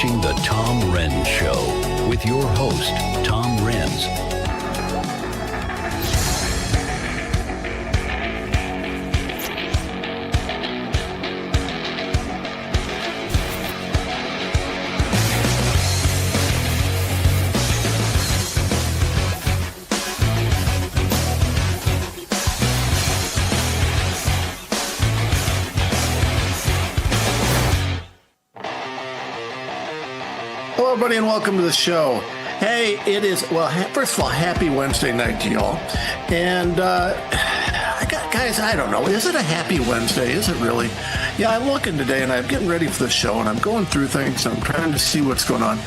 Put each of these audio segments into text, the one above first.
watching The Tom Renz Show with your host, Tom Renz. Hello, everybody, and welcome to the show. Hey, it is, well, first of all, happy Wednesday night to y'all. And, guys, I don't know. Is it a happy Wednesday? Is it really? Yeah, I'm looking today, and I'm getting ready for the show, and I'm going through things, and I'm trying to see what's going on.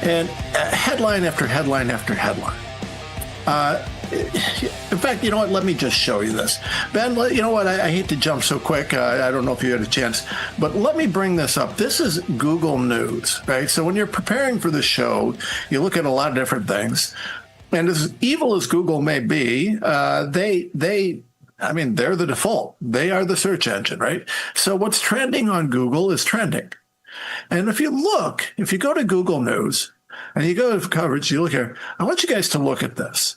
And headline after headline after headline. In fact, you know what? Let me just show you this. Ben, you know what? I hate to jump so quick. I don't know if you had a chance, but let me bring this up. This is Google News, right? So when you're preparing for the show, you look at a lot of different things. And as evil as Google may be, they're the default. They are the search engine, right? So what's trending on Google is trending. And if you go to Google News and you go to coverage, you look here, I want you guys to look at this.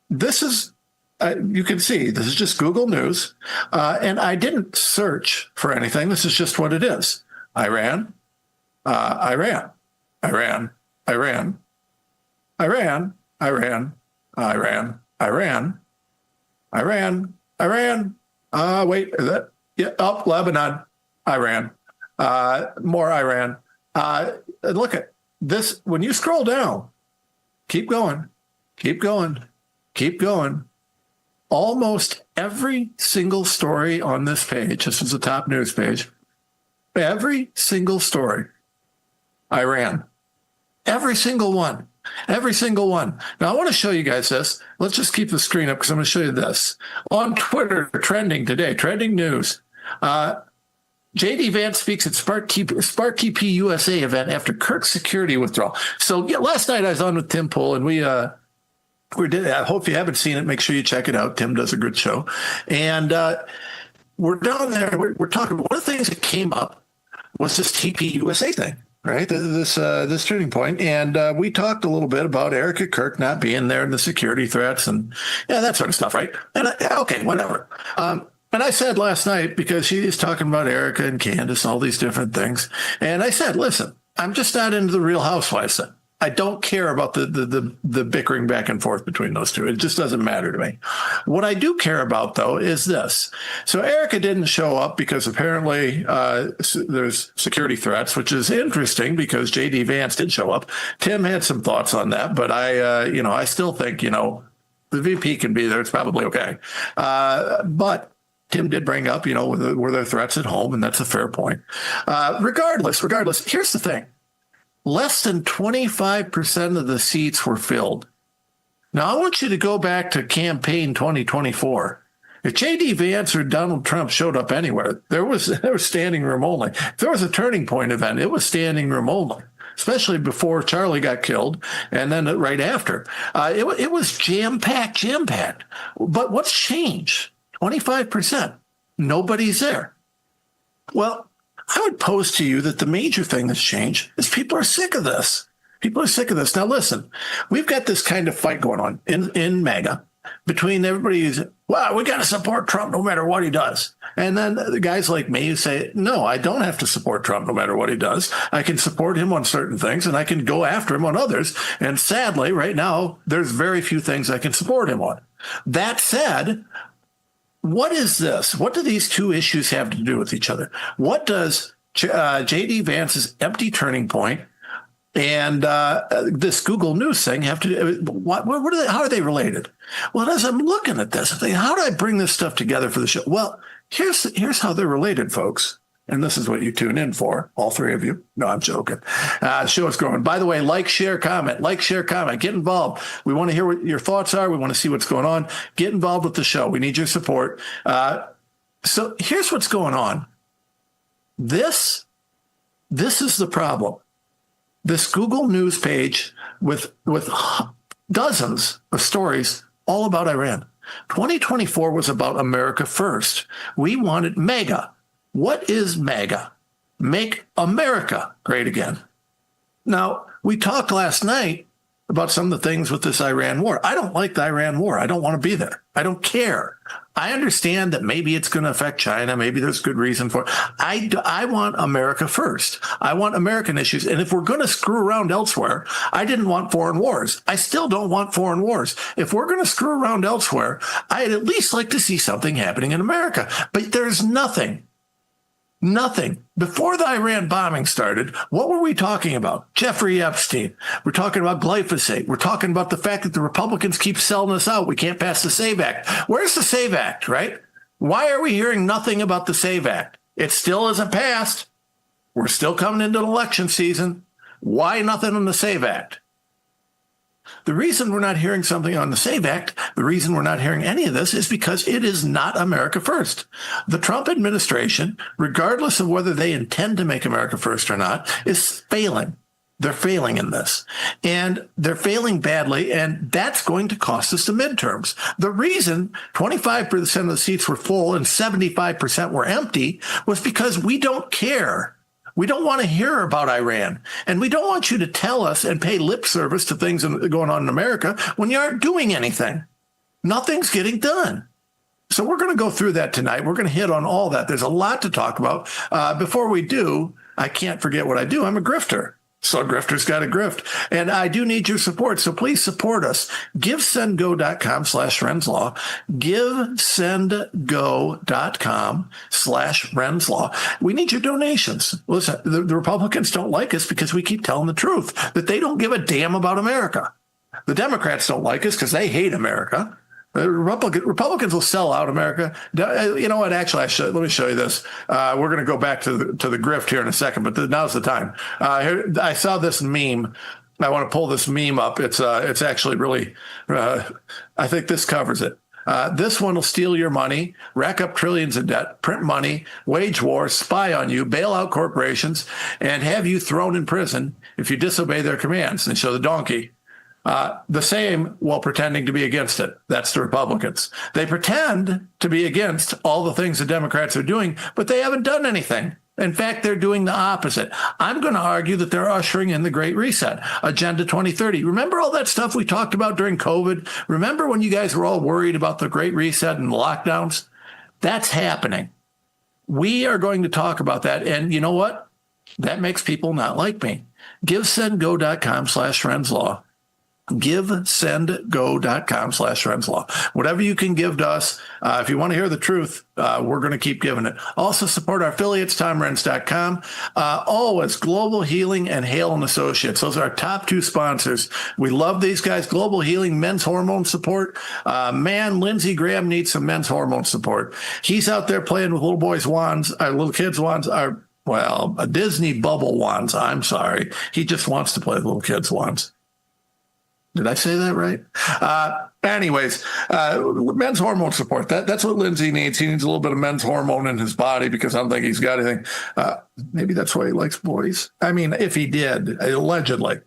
This is, you can see, this is just Google News. And I didn't search for anything. This is just what it is. Iran, Iran, Iran, Iran, Iran, Iran, Iran, Iran, Iran, Iran, Wait, is that, yeah, up, Lebanon, Iran, more Iran. And look at this. When you scroll down, keep going, keep going, keep going. Almost every single story on this page, this is the top news page, every single story, Iran. Every single one. Every single one. Now, I want to show you guys this. Let's just keep the screen up because I'm going to show you this. On Twitter, trending today, trending news. J.D. Vance speaks at Spark KP USA event after Kirk's security withdrawal. So yeah, last night I was on with Tim Pool, and we did. I hope you haven't seen it. Make sure you check it out. Tim does a good show. And we're down there. We're talking. One of the things that came up was this TP USA thing. Right, this turning point, and we talked a little bit about Erica Kirk not being there and the security threats and that sort of stuff, right? And okay, whatever. And I said last night, because she is talking about Erica and Candace, all these different things, and I said, listen, I'm just not into the Real Housewives thing. I don't care about the bickering back and forth between those two. It just doesn't matter to me. What I do care about, though, is this. So Erica didn't show up because apparently there's security threats, which is interesting because J.D. Vance did show up. Tim had some thoughts on that, but I still think, the VP can be there. It's probably okay. But Tim did bring up, were there threats at home? And that's a fair point. Regardless, here's the thing. Less than 25% of the seats were filled. Now, I want you to go back to campaign 2024. If J.D. Vance or Donald Trump showed up anywhere, there was standing room only. If there was a turning point event, it was standing room only, especially before Charlie got killed and then right after. It was jam-packed. But what's changed? 25%. Nobody's there. Well, I would pose to you that the major thing that's changed is people are sick of this. People are sick of this. Now, listen, we've got this kind of fight going on in MAGA between everybody who's, well, we got to support Trump no matter what he does. And then the guys like me who say, no, I don't have to support Trump no matter what he does. I can support him on certain things and I can go after him on others. And sadly, right now, there's very few things I can support him on. That said, what is this? What do these two issues have to do with each other? What does J.D. Vance's empty turning point and this Google News thing have to do? How are they related? Well, as I'm looking at this, I'm thinking, how do I bring this stuff together for the show? Well, here's how they're related, folks. And this is what you tune in for, all three of you. No, I'm joking. Show is growing. By the way, like, share, comment. Get involved. We want to hear what your thoughts are. We want to see what's going on. Get involved with the show. We need your support. So here's what's going on. This is the problem. This Google News page with dozens of stories all about Iran. 2024 was about America first. We wanted MAGA. What is MAGA? Make America great again. Now, we talked last night about some of the things with this Iran war. I don't like the Iran war. I don't want to be there. I don't care. I understand that maybe it's going to affect China. Maybe there's good reason for it. I want America first. I want American issues. And if we're going to screw around elsewhere, I didn't want foreign wars. I still don't want foreign wars. If we're going to screw around elsewhere, I'd at least like to see something happening in America. But there's nothing. Nothing. Before the Iran bombing started, what were we talking about? Jeffrey Epstein. We're talking about glyphosate. We're talking about the fact that the Republicans keep selling us out. We can't pass the SAVE Act. Where's the SAVE Act, right? Why are we hearing nothing about the SAVE Act? It still isn't passed. We're still coming into an election season. Why nothing on the SAVE Act? The reason we're not hearing something on the SAVE Act, the reason we're not hearing any of this is because it is not America first. The Trump administration, regardless of whether they intend to make America first or not, is failing. They're failing in this. And they're failing badly, and that's going to cost us the midterms. The reason 25% of the seats were full and 75% were empty was because we don't care. We don't want to hear about Iran, and we don't want you to tell us and pay lip service to things going on in America when you aren't doing anything. Nothing's getting done. So we're going to go through that tonight. We're going to hit on all that. There's a lot to talk about. Before we do, I can't forget what I do. I'm a grifter. So grifters got to grift. And I do need your support. So please support us. GiveSendGo.com/RenzLaw. GiveSendGo.com/RenzLaw. We need your donations. Listen, the Republicans don't like us because we keep telling the truth, that they don't give a damn about America. The Democrats don't like us because they hate America. Republicans will sell out America. You know what? Actually, let me show you this. We're going to go back to the grift here in a second, but now's the time. I saw this meme. I want to pull this meme up. It's actually really, I think this covers it. This one will steal your money, rack up trillions of debt, print money, wage war, spy on you, bail out corporations, and have you thrown in prison if you disobey their commands. And show the donkey. The same while pretending to be against it. That's the Republicans. They pretend to be against all the things the Democrats are doing, but they haven't done anything. In fact, they're doing the opposite. I'm going to argue that they're ushering in the Great Reset, Agenda 2030. Remember all that stuff we talked about during COVID? Remember when you guys were all worried about the Great Reset and the lockdowns? That's happening. We are going to talk about that. And you know what? That makes people not like me. GiveSendGo.com/RenzLaw. GiveSendGo.com/RenzLaw. Whatever you can give to us. If you want to hear the truth, we're going to keep giving it. Also support our affiliates, TomRenz.com. Always Global Healing and Hale and Associates. Those are our top two sponsors. We love these guys. Global Healing, men's hormone support. Man, Lindsey Graham needs some men's hormone support. He's out there playing with little boys' wands, little kids' wands, Disney bubble wands. I'm sorry. He just wants to play with little kids' wands. Did I say that right? Anyways, men's hormone support. That's what Lindsay needs. He needs a little bit of men's hormone in his body because I don't think he's got anything. Maybe that's why he likes boys. I mean, if he did, allegedly.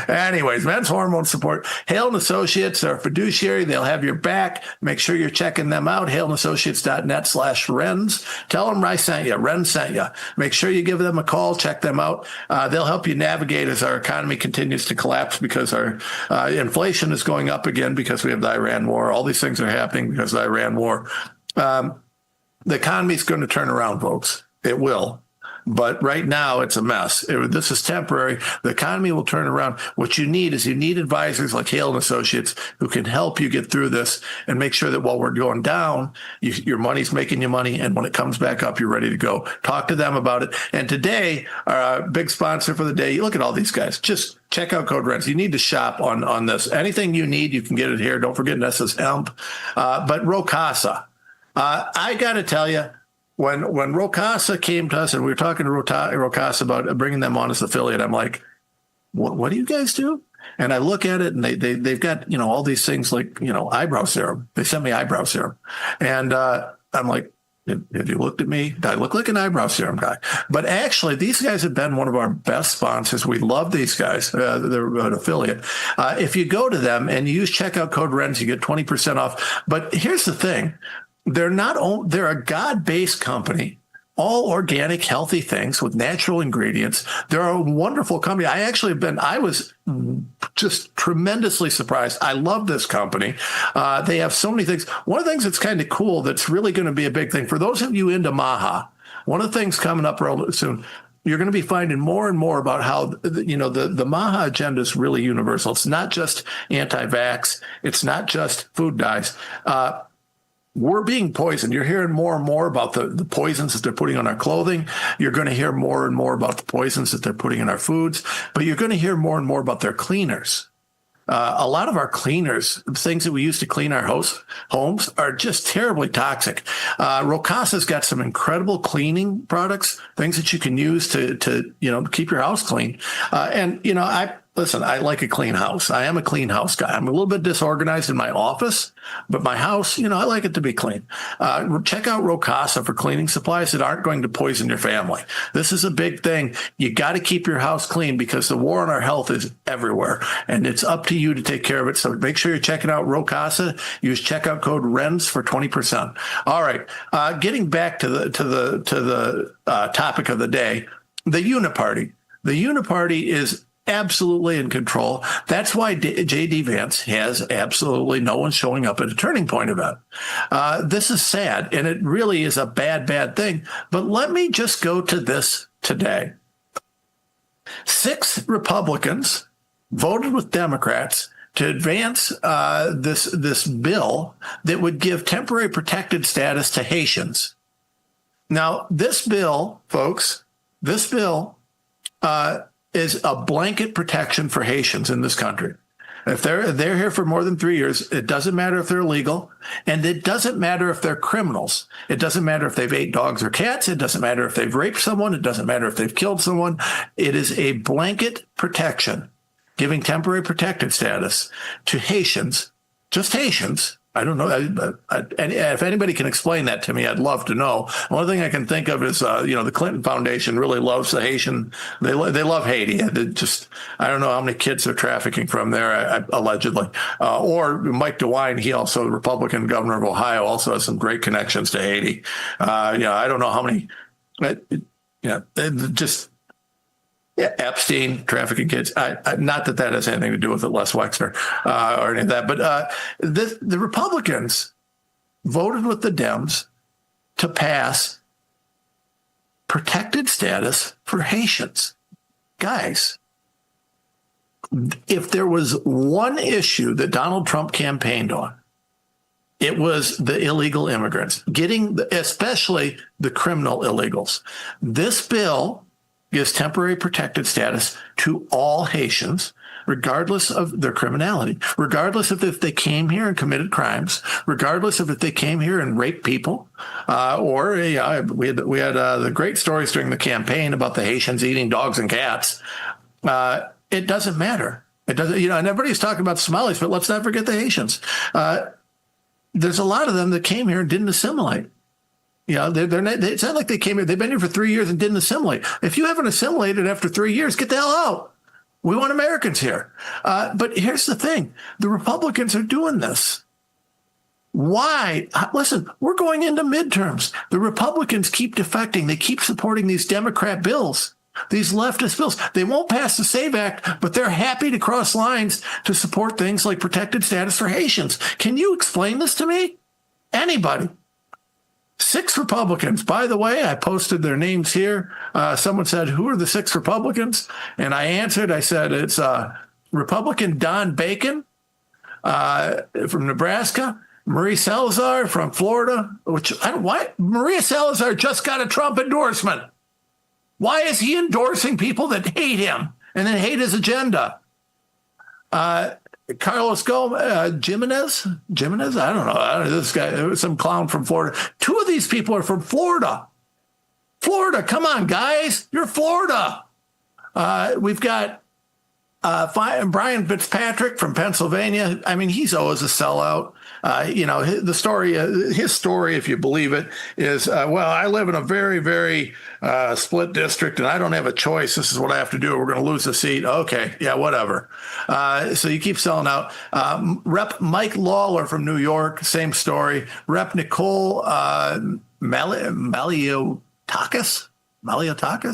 Anyways, men's hormone support. Hale and Associates are fiduciary. They'll have your back. Make sure you're checking them out. HaleandAssociates.net/Renz. Tell them I sent you. Renz sent you. Make sure you give them a call. Check them out. They'll help you navigate as our economy continues to collapse because our inflation is going up again because we have the Iran war. All these things are happening because of the Iran war. The economy is going to turn around, folks. It will. But right now, it's a mess. This is temporary. The economy will turn around. What you need advisors like Hale and Associates who can help you get through this and make sure that while we're going down, your money's making you money. And when it comes back up, you're ready to go. Talk to them about it. And today, our big sponsor for the day, you look at all these guys. Just check out Code Renz. You need to shop on this. Anything you need, you can get it here. Don't forget Nessa's hemp. But Rocasa, I got to tell you, When Rocasa came to us and we were talking to Rocasa about bringing them on as affiliate, I'm like, what do you guys do? And I look at it and they've got, all these things like, eyebrow serum. They sent me eyebrow serum. And I'm like, have you looked at me? I look like an eyebrow serum guy. But actually, these guys have been one of our best sponsors. We love these guys. They're an affiliate. If you go to them and you use checkout code Renz, you get 20% off. But here's the thing. They're a God-based company, all organic, healthy things with natural ingredients. They're a wonderful company. I was just tremendously surprised. I love this company. They have so many things. One of the things that's kind of cool that's really going to be a big thing for those of you into Maha, one of the things coming up real soon, you're going to be finding more and more about how, the Maha agenda is really universal. It's not just anti-vax. It's not just food dyes. We're being poisoned. You're hearing more and more about the poisons that they're putting on our clothing. You're going to hear more and more about the poisons that they're putting in our foods, but you're going to hear more and more about their cleaners. A lot of our cleaners, things that we use to clean our homes, are just terribly toxic. Rocasa's got some incredible cleaning products, things that you can use to keep your house clean. Listen, I like a clean house. I am a clean house guy. I'm a little bit disorganized in my office, but my house, I like it to be clean. Check out Rocasa for cleaning supplies that aren't going to poison your family. This is a big thing. You got to keep your house clean because the war on our health is everywhere, and it's up to you to take care of it. So make sure you're checking out Rocasa. Use checkout code Renz for 20%. All right, getting back to the topic of the day, the Uniparty. The Uniparty is absolutely in control. That's why J.D. Vance has absolutely no one showing up at a Turning Point event. This is sad, and it really is a bad thing. But let me just go to this today. 6 Republicans voted with Democrats to advance this bill that would give temporary protected status to Haitians. Now, this bill, folks, this bill is a blanket protection for Haitians in this country. If they're here for more than 3 years, it doesn't matter if they're illegal, and it doesn't matter if they're criminals. It doesn't matter if they've ate dogs or cats. It doesn't matter if they've raped someone. It doesn't matter if they've killed someone. It is a blanket protection, giving temporary protected status to Haitians, just Haitians. I don't know. And if anybody can explain that to me, I'd love to know. The only thing I can think of is, the Clinton Foundation really loves the Haitian. They love Haiti. I don't know how many kids they're trafficking from there, allegedly. Or Mike DeWine, he also, the Republican governor of Ohio, also has some great connections to Haiti. I don't know how many. Epstein, trafficking kids. Not that has anything to do with it, Les Wexner, or any of that. But the Republicans voted with the Dems to pass protected status for Haitians. Guys, if there was one issue that Donald Trump campaigned on, it was the illegal immigrants, especially the criminal illegals. This bill gives temporary protected status to all Haitians, regardless of their criminality, regardless of if they came here and committed crimes, regardless of if they came here and raped people, we had the great stories during the campaign about the Haitians eating dogs and cats. It doesn't matter. It doesn't, and everybody's talking about Somalis, but let's not forget the Haitians. There's a lot of them that came here and didn't assimilate. It's not like they came here. They've been here for 3 years and didn't assimilate. If you haven't assimilated after 3 years, get the hell out. We want Americans here. But here's the thing. The Republicans are doing this. Why? Listen, we're going into midterms. The Republicans keep defecting. They keep supporting these Democrat bills, these leftist bills. They won't pass the SAVE Act, but they're happy to cross lines to support things like protected status for Haitians. Can you explain this to me? Anybody? 6 Republicans. By the way, I posted their names here. Someone said, who are the 6 Republicans? And I answered, I said, it's Republican Don Bacon from Nebraska, Marie Salazar from Florida, why? Maria Salazar just got a Trump endorsement. Why is he endorsing people that hate him and then hate his agenda? Carlos Jimenez, I don't know. This guy, some clown from Florida. 2 of these people are from Florida. Florida, come on, guys. You're Florida. We've got Brian Fitzpatrick from Pennsylvania. I mean, he's always a sellout. His story, if you believe it, is, I live in a very, very split district and I don't have a choice. This is what I have to do. We're going to lose the seat. Okay. Yeah, whatever. So you keep selling out. Rep Mike Lawler from New York, same story. Rep Nicole Maliotakis?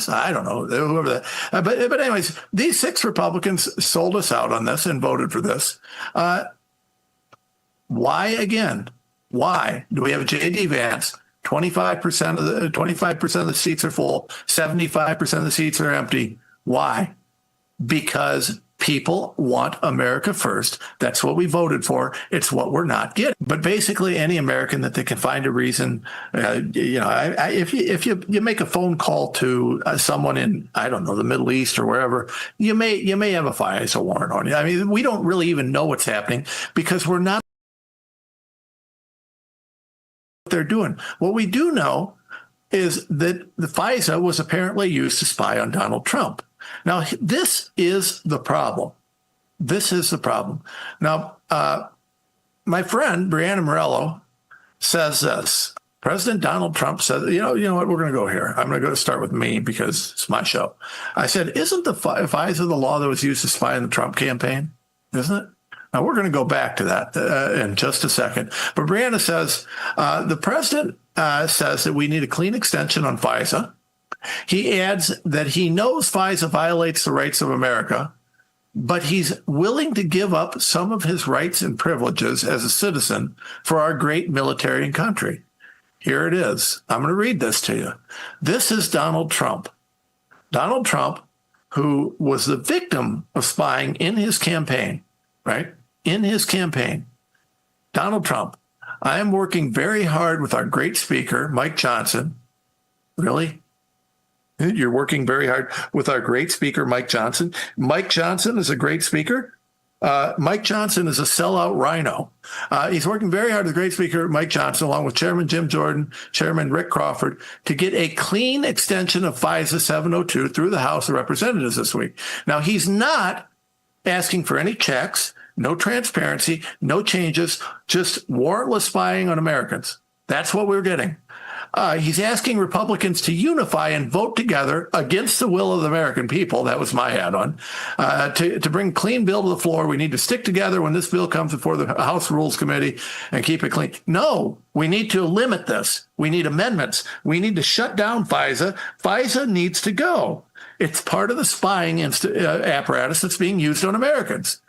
I don't know, whoever that. But anyways, these 6 Republicans sold us out on this and voted for this. Why again? Why do we have a J.D. Vance? 25% of the seats are full. 75% of the seats are empty. Why? Because people want America first. That's what we voted for. It's what we're not getting. But basically, any American that they can find a reason, if you make a phone call to someone in, I don't know, the Middle East or wherever, you may have a FISA warrant on you. I mean, we don't really even know what's happening because we're not. They're doing. What we do know is that the FISA was apparently used to spy on Donald Trump. Now, this is the problem. Now, my friend, Brianna Morello, says this. President Donald Trump said, you know what, we're going to go here. I'm going to start with me because it's my show. I said, isn't the FISA the law that was used to spy on the Trump campaign? Isn't it? Now, we're going to go back to that in just a second. But Brianna says, the president says that we need a clean extension on FISA. He adds that he knows FISA violates the rights of America, but he's willing to give up some of his rights and privileges as a citizen for our great military and country. Here it is. I'm going to read this to you. This is Donald Trump. Donald Trump, who was the victim of spying in his campaign, right? In his campaign, Donald Trump. I am working very hard with our great speaker, Mike Johnson. Really? You're working very hard with our great speaker, Mike Johnson. Mike Johnson is a great speaker. Mike Johnson is a sellout rhino. He's working very hard with the great speaker, Mike Johnson, along with Chairman Jim Jordan, Chairman Rick Crawford, to get a clean extension of FISA 702 through the House of Representatives this week. Now, he's not asking for any checks, no transparency, no changes, just warrantless spying on Americans. That's what we're getting. He's asking Republicans to unify and vote together against the will of the American people. That was my add-on. To bring clean bill to the floor, we need to stick together when this bill comes before the House Rules Committee and keep it clean. No, we need to limit this. We need amendments. We need to shut down FISA. FISA needs to go. It's part of the spying apparatus that's being used on Americans.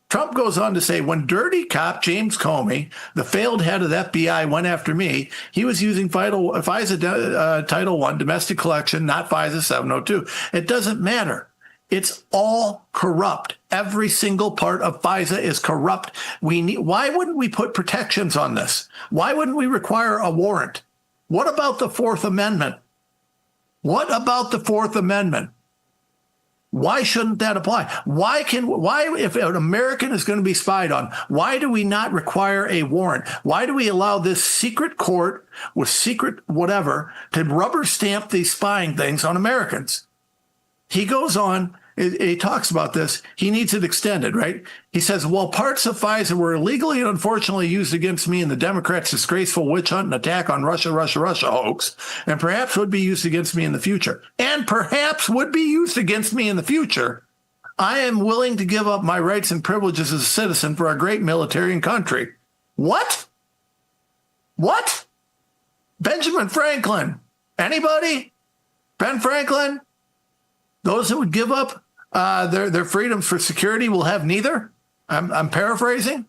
Trump goes on to say, when dirty cop James Comey, the failed head of the FBI, went after me, he was using FISA Title I domestic collection, not FISA 702. It doesn't matter. It's all corrupt. Every single part of FISA is corrupt. Why wouldn't we put protections on this? Why wouldn't we require a warrant? What about the Fourth Amendment? What about the Fourth Amendment? Why shouldn't that apply? Why, if an American is going to be spied on, why do we not require a warrant? Why do we allow this secret court with secret whatever to rubber stamp these spying things on Americans? He goes on, he talks about this. He needs it extended, right? He says, well, parts of FISA were illegally and unfortunately used against me in the Democrats' disgraceful witch hunt and attack on Russia hoax, and perhaps would be used against me in the future. And perhaps would be used against me in the future. I am willing to give up my rights and privileges as a citizen for our great military and country. What? What? Benjamin Franklin. Anybody? Ben Franklin? Those that would give up their freedoms for security will have neither. I'm paraphrasing.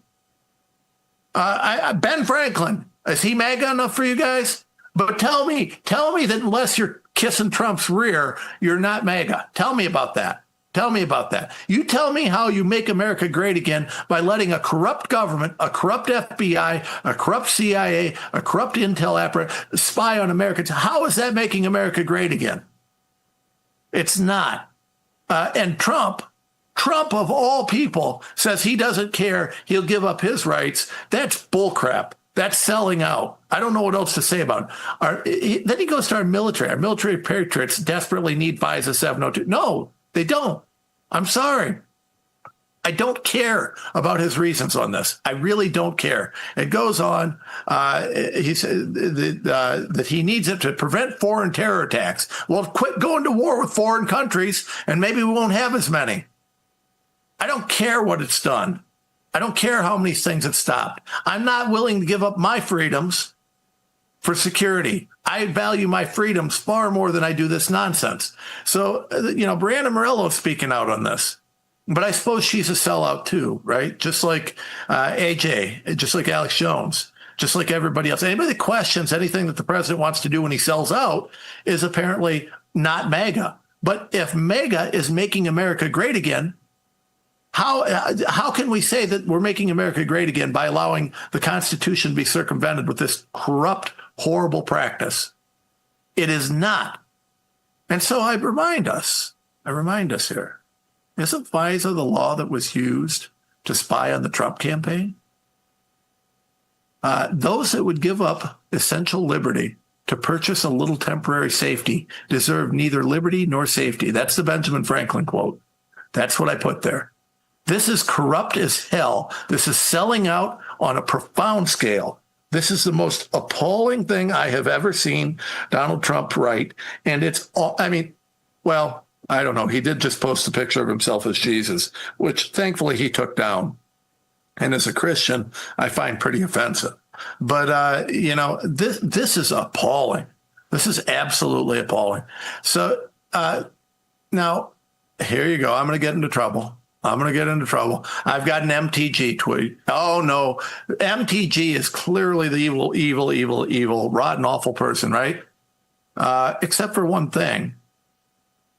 Ben Franklin, is he MAGA enough for you guys? But tell me that unless you're kissing Trump's rear, you're not MAGA. Tell me about that. Tell me about that. You tell me how you make America great again by letting a corrupt government, a corrupt FBI, a corrupt CIA, a corrupt intel apparatus spy on Americans. How is that making America great again? It's not. And Trump of all people says he doesn't care. He'll give up his rights. That's bullcrap. That's selling out. I don't know what else to say about it. Then he goes to our military. Our military patriots desperately need FISA 702. No, they don't. I'm sorry. I don't care about his reasons on this. I really don't care. It goes on. He said that he needs it to prevent foreign terror attacks. Well, quit going to war with foreign countries, and maybe we won't have as many. I don't care what it's done. I don't care how many things it's stopped. I'm not willing to give up my freedoms for security. I value my freedoms far more than I do this nonsense. So, Brianna Morello is speaking out on this. But I suppose she's a sellout too, right? Just like AJ, just like Alex Jones, just like everybody else. Anybody that questions anything that the president wants to do when he sells out is apparently not MAGA. But if MAGA is making America great again, how can we say that we're making America great again by allowing the Constitution to be circumvented with this corrupt, horrible practice? It is not. And so I remind us here. Isn't FISA the law that was used to spy on the Trump campaign? Those that would give up essential liberty to purchase a little temporary safety deserve neither liberty nor safety. That's the Benjamin Franklin quote. That's what I put there. This is corrupt as hell. This is selling out on a profound scale. This is the most appalling thing I have ever seen Donald Trump write. And it's all, I don't know. He did just post a picture of himself as Jesus, which thankfully he took down. And as a Christian, I find pretty offensive. But, this is appalling. This is absolutely appalling. So now, here you go. I'm going to get into trouble. I've got an MTG tweet. Oh, no. MTG is clearly the evil, rotten, awful person, right? Except for one thing.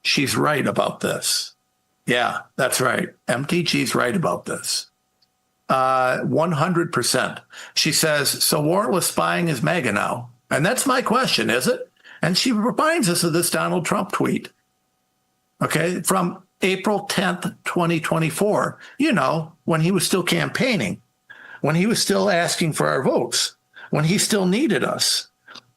She's right about this. Yeah, that's right. MTG's right about this. 100%. She says, so warrantless spying is MAGA now. And that's my question, is it? And she reminds us of this Donald Trump tweet, okay, from April 10th, 2024, when he was still campaigning, when he was still asking for our votes, when he still needed us.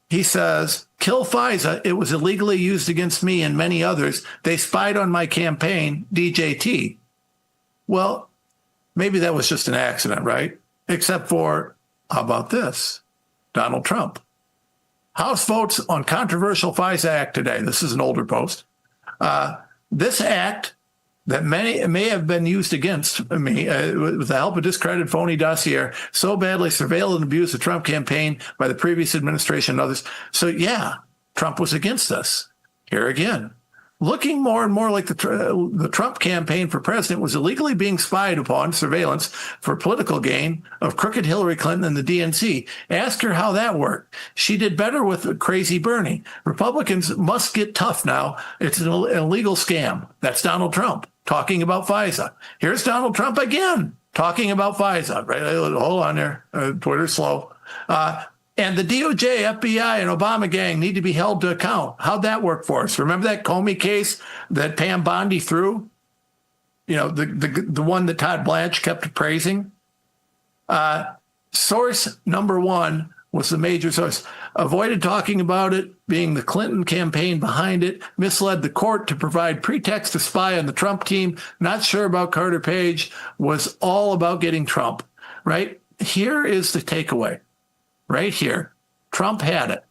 He says, kill FISA. It was illegally used against me and many others. They spied on my campaign, DJT. Well, maybe that was just an accident, right? Except for, how about this? Donald Trump. House votes on controversial FISA Act today. This is an older post. This act that may have been used against me with the help of discredited phony dossier so badly surveilled and abused the Trump campaign by the previous administration and others. So, yeah, Trump was against this. Here again. Looking more and more like the Trump campaign for president was illegally being spied upon, surveillance for political gain of crooked Hillary Clinton and the DNC. Ask her how that worked. She did better with crazy Bernie. Republicans must get tough now. It's an illegal scam. That's Donald Trump talking about FISA. Here's Donald Trump again talking about FISA. Right? Hold on there. Twitter's slow. And the DOJ, FBI, and Obama gang need to be held to account. How'd that work for us? Remember that Comey case that Pam Bondi threw? The one that Todd Blanche kept praising? Source number one was the major source. Avoided talking about it, being the Clinton campaign behind it, misled the court to provide pretext to spy on the Trump team, not sure about Carter Page, was all about getting Trump, right? Here is the takeaway. Right here, Trump had it.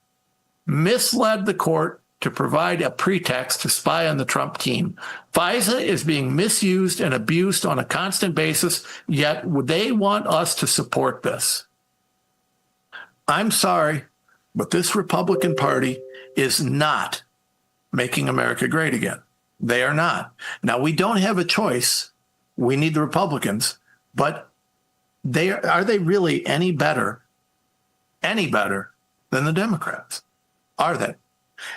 Misled the court to provide a pretext to spy on the Trump team. FISA is being misused and abused on a constant basis, yet they want us to support this. I'm sorry, but this Republican Party is not making America great again. They are not. Now, we don't have a choice. We need the Republicans, but are they really any better than the Democrats? Are they?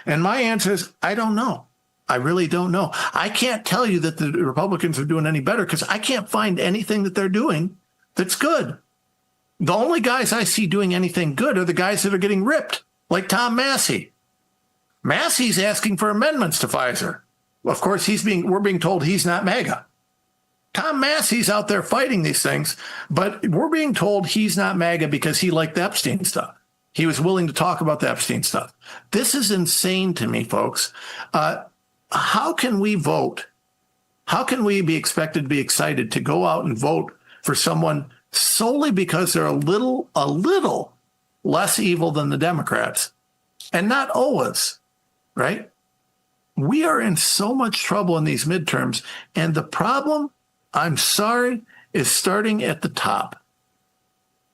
And my answer is, I don't know. I really don't know. I can't tell you that the Republicans are doing any better because I can't find anything that they're doing that's good. The only guys I see doing anything good are the guys that are getting ripped, like Tom Massey. Massey's asking for amendments to Pfizer. Of course, we're being told he's not MAGA. Tom Massey's out there fighting these things, but we're being told he's not MAGA because he liked the Epstein stuff. He was willing to talk about the Epstein stuff. This is insane to me, folks. How can we vote? How can we be expected to be excited to go out and vote for someone solely because they're a little less evil than the Democrats and not always, right? We are in so much trouble in these midterms, and the problem, I'm sorry, is starting at the top.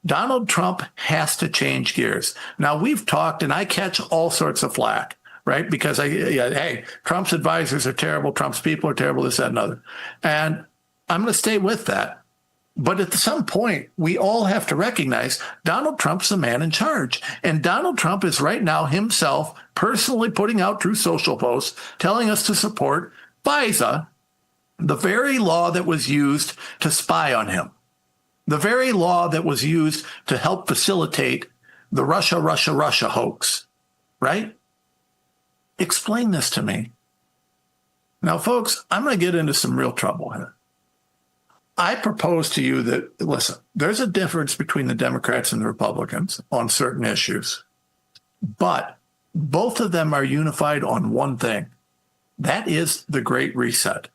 Donald Trump has to change gears. Now, we've talked, and I catch all sorts of flack, right? Because hey, Trump's advisors are terrible, Trump's people are terrible, this, that, and other. And I'm going to stay with that. But at some point, we all have to recognize Donald Trump's the man in charge. And Donald Trump is right now himself personally putting out true social posts, telling us to support FISA, the very law that was used to spy on him, the very law that was used to help facilitate the Russia hoax, right? Explain this to me. Now, folks, I'm going to get into some real trouble here. I propose to you that, listen, there's a difference between the Democrats and the Republicans on certain issues, but both of them are unified on one thing. That is the Great Reset.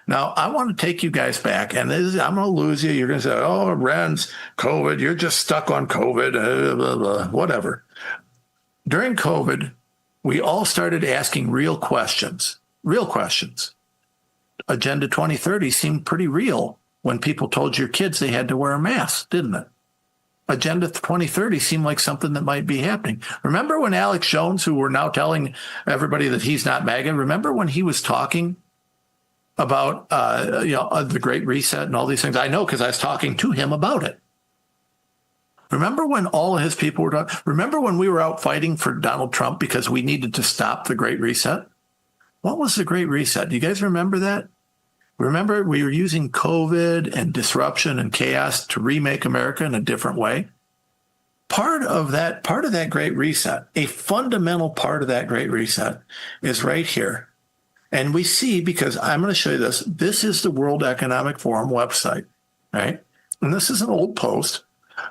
Now, I want to take you guys back, and I'm going to lose you. You're going to say, oh, Renz, COVID, you're just stuck on COVID, blah, blah, whatever. During COVID, we all started asking real questions. Agenda 2030 seemed pretty real when people told your kids they had to wear a mask, didn't it? Agenda 2030 seemed like something that might be happening. Remember when Alex Jones, who we're now telling everybody that he's not MAGA, remember when he was talking about the Great Reset and all these things? I know because I was talking to him about it. Remember when all of his people were remember when we were out fighting for Donald Trump because we needed to stop the Great Reset? What was the Great Reset? Do you guys remember that? Remember, we were using COVID and disruption and chaos to remake America in a different way. Part of that Great Reset, a fundamental part of that Great Reset is right here. And we see, because I'm going to show you this, this is the World Economic Forum website, right? And this is an old post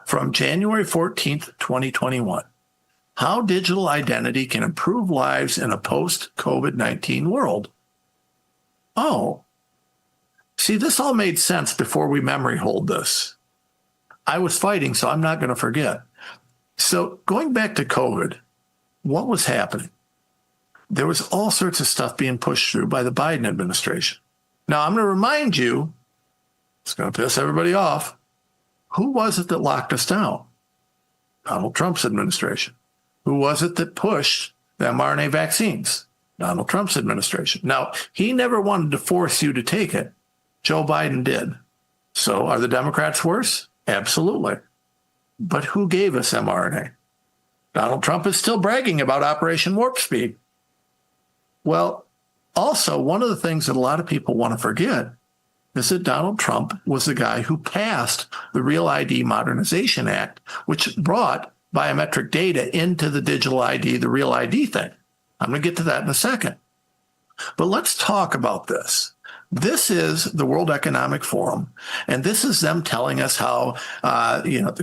from January 14th, 2021. How digital identity can improve lives in a post-COVID-19 world. Oh, see, this all made sense before we memory hold this. I was fighting, so I'm not going to forget. So going back to COVID, what was happening? There was all sorts of stuff being pushed through by the Biden administration. Now, I'm going to remind you, it's going to piss everybody off, who was it that locked us down? Donald Trump's administration. Who was it that pushed the mRNA vaccines? Donald Trump's administration. Now, he never wanted to force you to take it. Joe Biden did. So are the Democrats worse? Absolutely. But who gave us mRNA? Donald Trump is still bragging about Operation Warp Speed. Well, also, one of the things that a lot of people want to forget is that Donald Trump was the guy who passed the Real ID Modernization Act, which brought biometric data into the digital ID, the Real ID thing. I'm going to get to that in a second. But let's talk about this. This is the World Economic Forum, and this is them telling us how,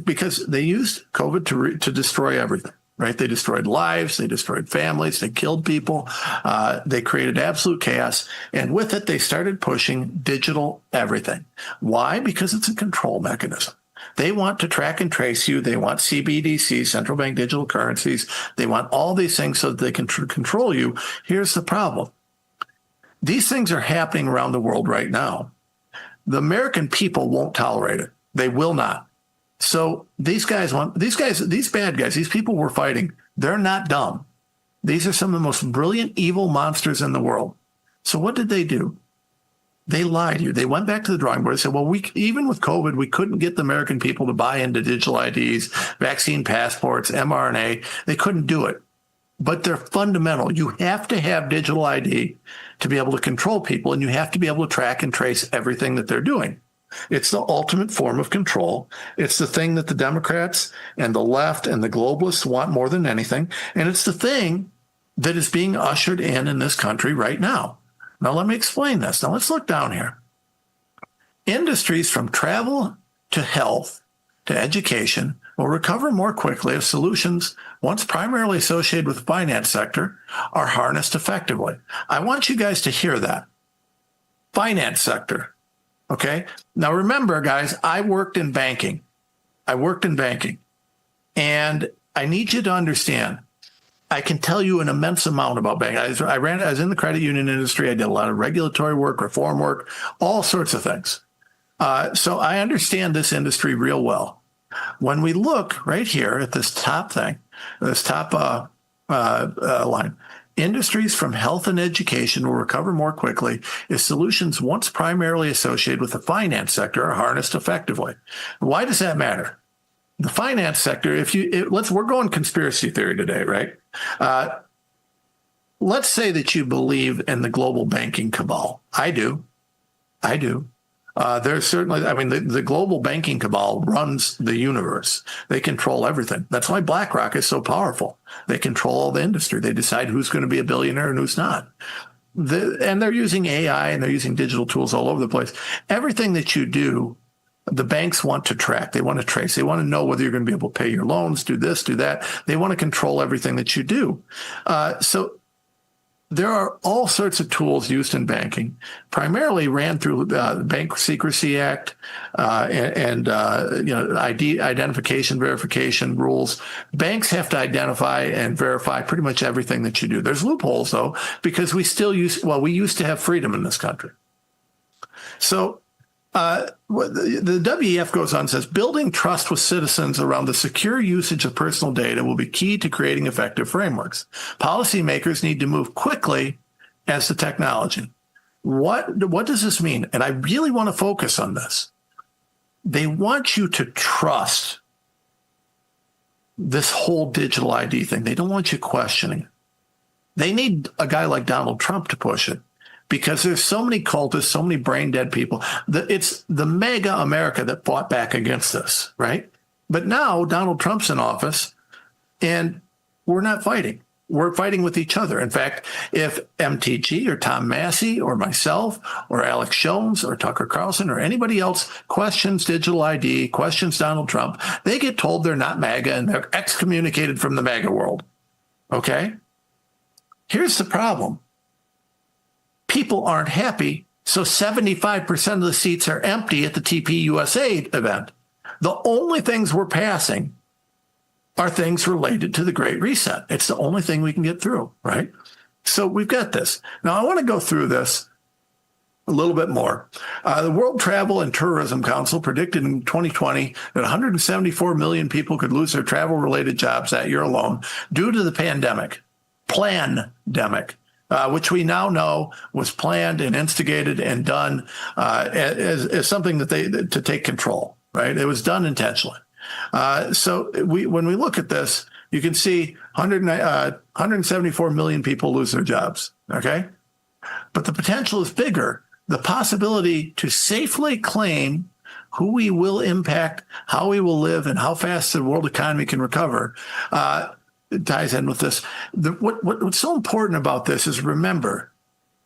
because they used COVID to destroy everything, right? They destroyed lives, they destroyed families, they killed people, they created absolute chaos, and with it, they started pushing digital everything. Why? Because it's a control mechanism. They want to track and trace you. They want CBDC, central bank digital currencies. They want all these things so that they can control you. Here's the problem. These things are happening around the world right now. The American people won't tolerate it. They will not. So these bad guys, these people we're fighting, they're not dumb. These are some of the most brilliant, evil monsters in the world. So what did they do? They lied to you. They went back to the drawing board and said, well, even with COVID, we couldn't get the American people to buy into digital IDs, vaccine passports, mRNA. They couldn't do it. But they're fundamental. You have to have digital ID to be able to control people, and you have to be able to track and trace everything that they're doing. It's the ultimate form of control. It's the thing that the Democrats and the left and the globalists want more than anything. And it's the thing that is being ushered in this country right now. Now, let me explain this. Now, let's look down here. Industries from travel to health to education will recover more quickly if solutions, once primarily associated with the finance sector, are harnessed effectively. I want you guys to hear that. Finance sector. Okay? Now, remember, guys, I worked in banking. And I need you to understand, I can tell you an immense amount about banking. I was in the credit union industry. I did a lot of regulatory work, reform work, all sorts of things. So I understand this industry real well. When we look right here at this top thing, this top line, industries from health and education will recover more quickly if solutions once primarily associated with the finance sector are harnessed effectively. Why does that matter? The finance sector, we're going conspiracy theory today, right? Let's say that you believe in the global banking cabal. I do. There's certainly, the global banking cabal runs the universe. They control everything. That's why BlackRock is so powerful. They control all the industry. They decide who's going to be a billionaire and who's not. And they're using AI and they're using digital tools all over the place. Everything that you do, the banks want to track. They want to trace. They want to know whether you're going to be able to pay your loans, do this, do that. They want to control everything that you do. So there are all sorts of tools used in banking, primarily ran through the Bank Secrecy Act and identification, verification rules. Banks have to identify and verify pretty much everything that you do. There's loopholes, though, because we used to have freedom in this country. So the WEF goes on and says, building trust with citizens around the secure usage of personal data will be key to creating effective frameworks. Policymakers need to move quickly as the technology. What does this mean? And I really want to focus on this. They want you to trust this whole digital ID thing. They don't want you questioning it. They need a guy like Donald Trump to push it because there's so many cultists, so many brain dead people. It's the mega America that fought back against this, right? But now Donald Trump's in office and we're not fighting. We're fighting with each other. In fact, if MTG or Tom Massey or myself or Alex Jones or Tucker Carlson or anybody else questions digital ID, questions Donald Trump, they get told they're not MAGA and they're excommunicated from the MAGA world. Okay? Here's the problem. People aren't happy, so 75% of the seats are empty at the TPUSA event. The only things we're passing are things related to the Great Reset. It's the only thing we can get through, right? So we've got this. Now, I want to go through this a little bit more. The World Travel and Tourism Council predicted in 2020 that 174 million people could lose their travel-related jobs that year alone due to the pandemic. Plandemic. Which we now know was planned and instigated and done as something that to take control, right? It was done intentionally. So when we look at this, you can see 174 million people lose their jobs, okay? But the potential is bigger. The possibility to safely claim who we will impact, how we will live, and how fast the world economy can recover ties in with this. What's so important about this is, remember,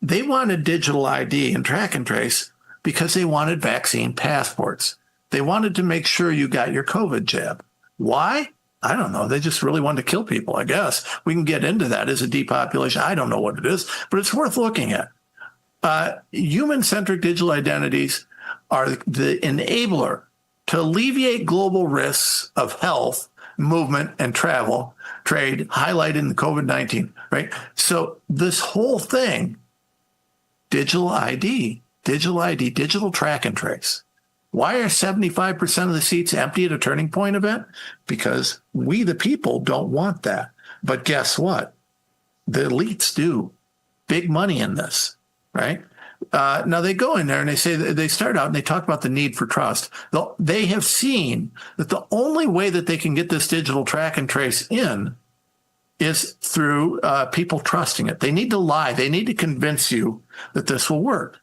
they wanted digital ID and track and trace because they wanted vaccine passports. They wanted to make sure you got your COVID jab. Why? I don't know. They just really wanted to kill people, I guess. We can get into that as a depopulation. I don't know what it is, but it's worth looking at. Human-centric digital identities are the enabler to alleviate global risks of health, movement, and travel, trade, highlighted in the COVID-19, right? So this whole thing, digital ID, digital track and trace. Why are 75% of the seats empty at a Turning Point event? Because we, the people, don't want that. But guess what? The elites do. Big money in this, right? Now they go in there and they say, they start out and they talk about the need for trust. They have seen that the only way that they can get this digital track and trace in is through people trusting it. They need to lie. They need to convince you that this will work.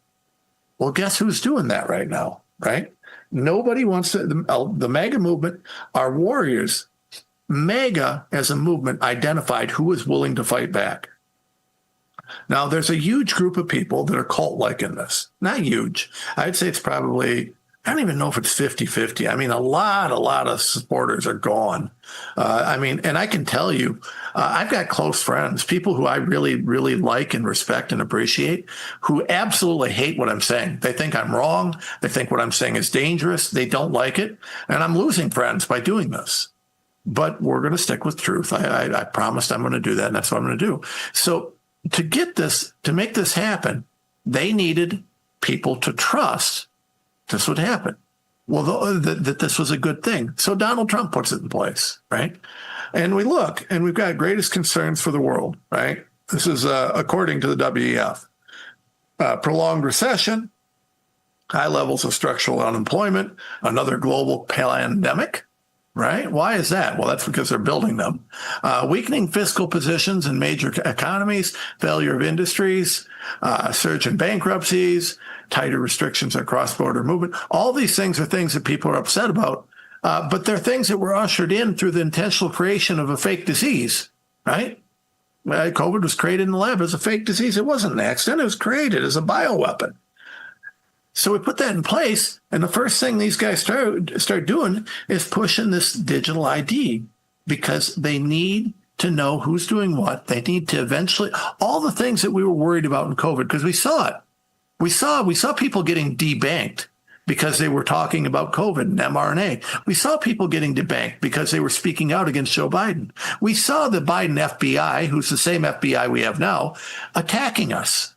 Well, guess who's doing that right now, right? Nobody wants to. The MAGA movement, our warriors, MAGA as a movement identified who was willing to fight back. Now, there's a huge group of people that are cult-like in this. Not huge. I'd say it's probably, I don't even know if it's 50-50. I mean, a lot of supporters are gone. And I can tell you, I've got close friends, people who I really, really like and respect and appreciate, who absolutely hate what I'm saying. They think I'm wrong. They think what I'm saying is dangerous. They don't like it. And I'm losing friends by doing this. But we're going to stick with truth. I promised I'm going to do that, and that's what I'm going to do. So to get this, to make this happen, they needed people to trust this would happen. Well, that this was a good thing. So Donald Trump puts it in place, right? And we look, and we've got greatest concerns for the world, right? This is according to the WEF. Prolonged recession, high levels of structural unemployment, another global pandemic, right? Why is that? Well, that's because they're building them. Weakening fiscal positions in major economies, failure of industries, surge in bankruptcies, tighter restrictions on cross-border movement. All these things are things that people are upset about, but they're things that were ushered in through the intentional creation of a fake disease, right? COVID was created in the lab as a fake disease. It wasn't an accident. It was created as a bioweapon. So we put that in place, and the first thing these guys start doing is pushing this digital ID because they need to know who's doing what. They need to eventually, all the things that we were worried about in COVID, because we saw it. We saw people getting debanked because they were talking about COVID and mRNA. We saw people getting debanked because they were speaking out against Joe Biden. We saw the Biden FBI, who's the same FBI we have now, attacking us,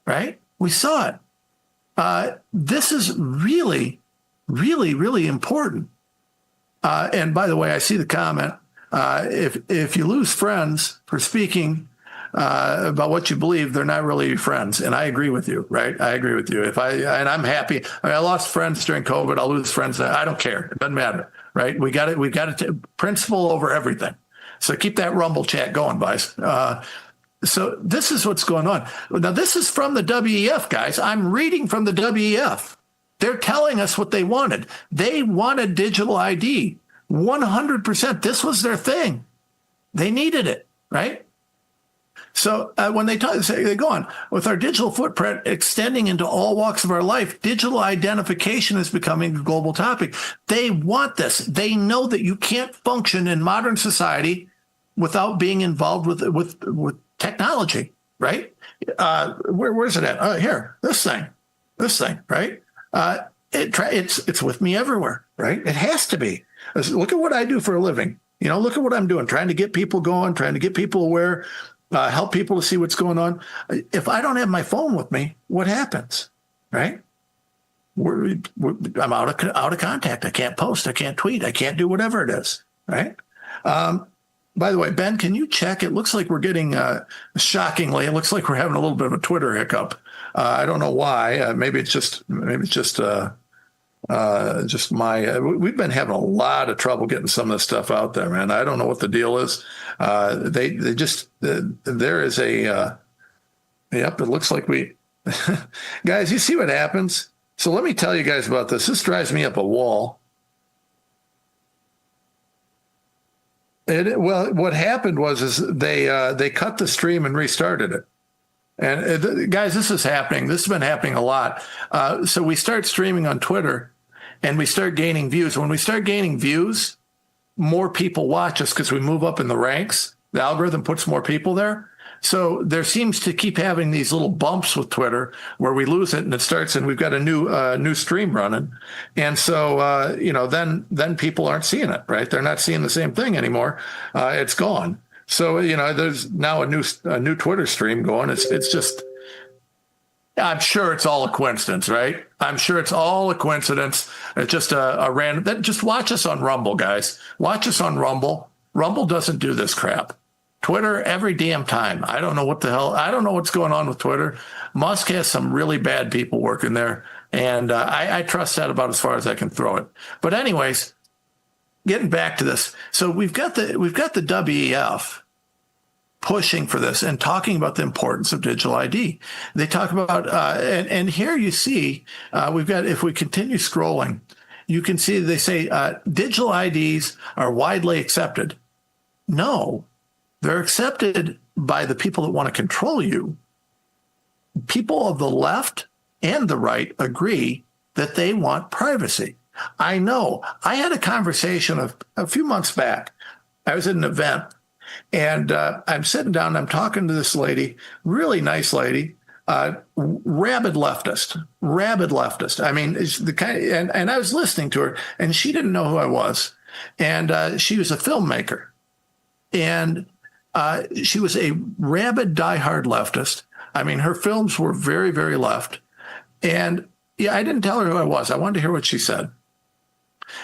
right? We saw it. This is really, really, really important. And by the way, I see the comment. If you lose friends for speaking about what you believe, they're not really your friends. And I agree with you, right? I agree with you. And I'm happy. I lost friends during COVID. I'll lose friends. I don't care. It doesn't matter, right? We've got it. Principle over everything. So keep that Rumble chat going, guys. So this is what's going on. Now, this is from the WEF, guys. I'm reading from the WEF. They're telling us what they wanted. They wanted digital ID, 100%. This was their thing. They needed it, right? So when they go on, with our digital footprint extending into all walks of our life, digital identification is becoming a global topic. They want this. They know that you can't function in modern society without being involved with technology, right? Where's it at? Here, this thing, right? It's with me everywhere, right? It has to be. Look at what I do for a living. Look at what I'm doing, trying to get people going, trying to get people aware, help people to see what's going on. If I don't have my phone with me, what happens, right? I'm out of contact. I can't post. I can't tweet. I can't do whatever it is, right? By the way, Ben, can you check? It looks like we're getting, shockingly, it looks like we're having a little bit of a Twitter hiccup. I don't know why. Maybe it's just my. We've been having a lot of trouble getting some of this stuff out there, man. I don't know what the deal is. They just there is a. Yep, it looks like we. Guys, you see what happens? So let me tell you guys about this. This drives me up a wall. Well, what happened was they cut the stream and restarted it. And guys, this is happening. This has been happening a lot. So we start streaming on Twitter and we start gaining views. When we start gaining views, more people watch us because we move up in the ranks. The algorithm puts more people there. So there seems to keep having these little bumps with Twitter where we lose it and it starts and we've got a new stream running. And so, then people aren't seeing it, right? They're not seeing the same thing anymore. It's gone. So, there's now a new Twitter stream going. It's just, I'm sure it's all a coincidence, right? I'm sure it's all a coincidence. It's just a random, just watch us on Rumble, guys. Watch us on Rumble. Rumble doesn't do this crap. Twitter, every damn time. I don't know what the hell. I don't know what's going on with Twitter. Musk has some really bad people working there. And I trust that about as far as I can throw it. But anyways, getting back to this. So we've got the WEF pushing for this and talking about the importance of digital ID. They talk about, and here you see, we've got, if we continue scrolling, you can see they say digital IDs are widely accepted. No, they're accepted by the people that want to control you. People of the left and the right agree that they want privacy. I know. I had a conversation a few months back. I was at an event, and I'm sitting down, and I'm talking to this lady, really nice lady, rabid leftist. I mean, it's the kind, and I was listening to her, and she didn't know who I was, and she was a filmmaker, and she was a rabid, diehard leftist. I mean, her films were very, very left. And yeah, I didn't tell her who I was. I wanted to hear what she said.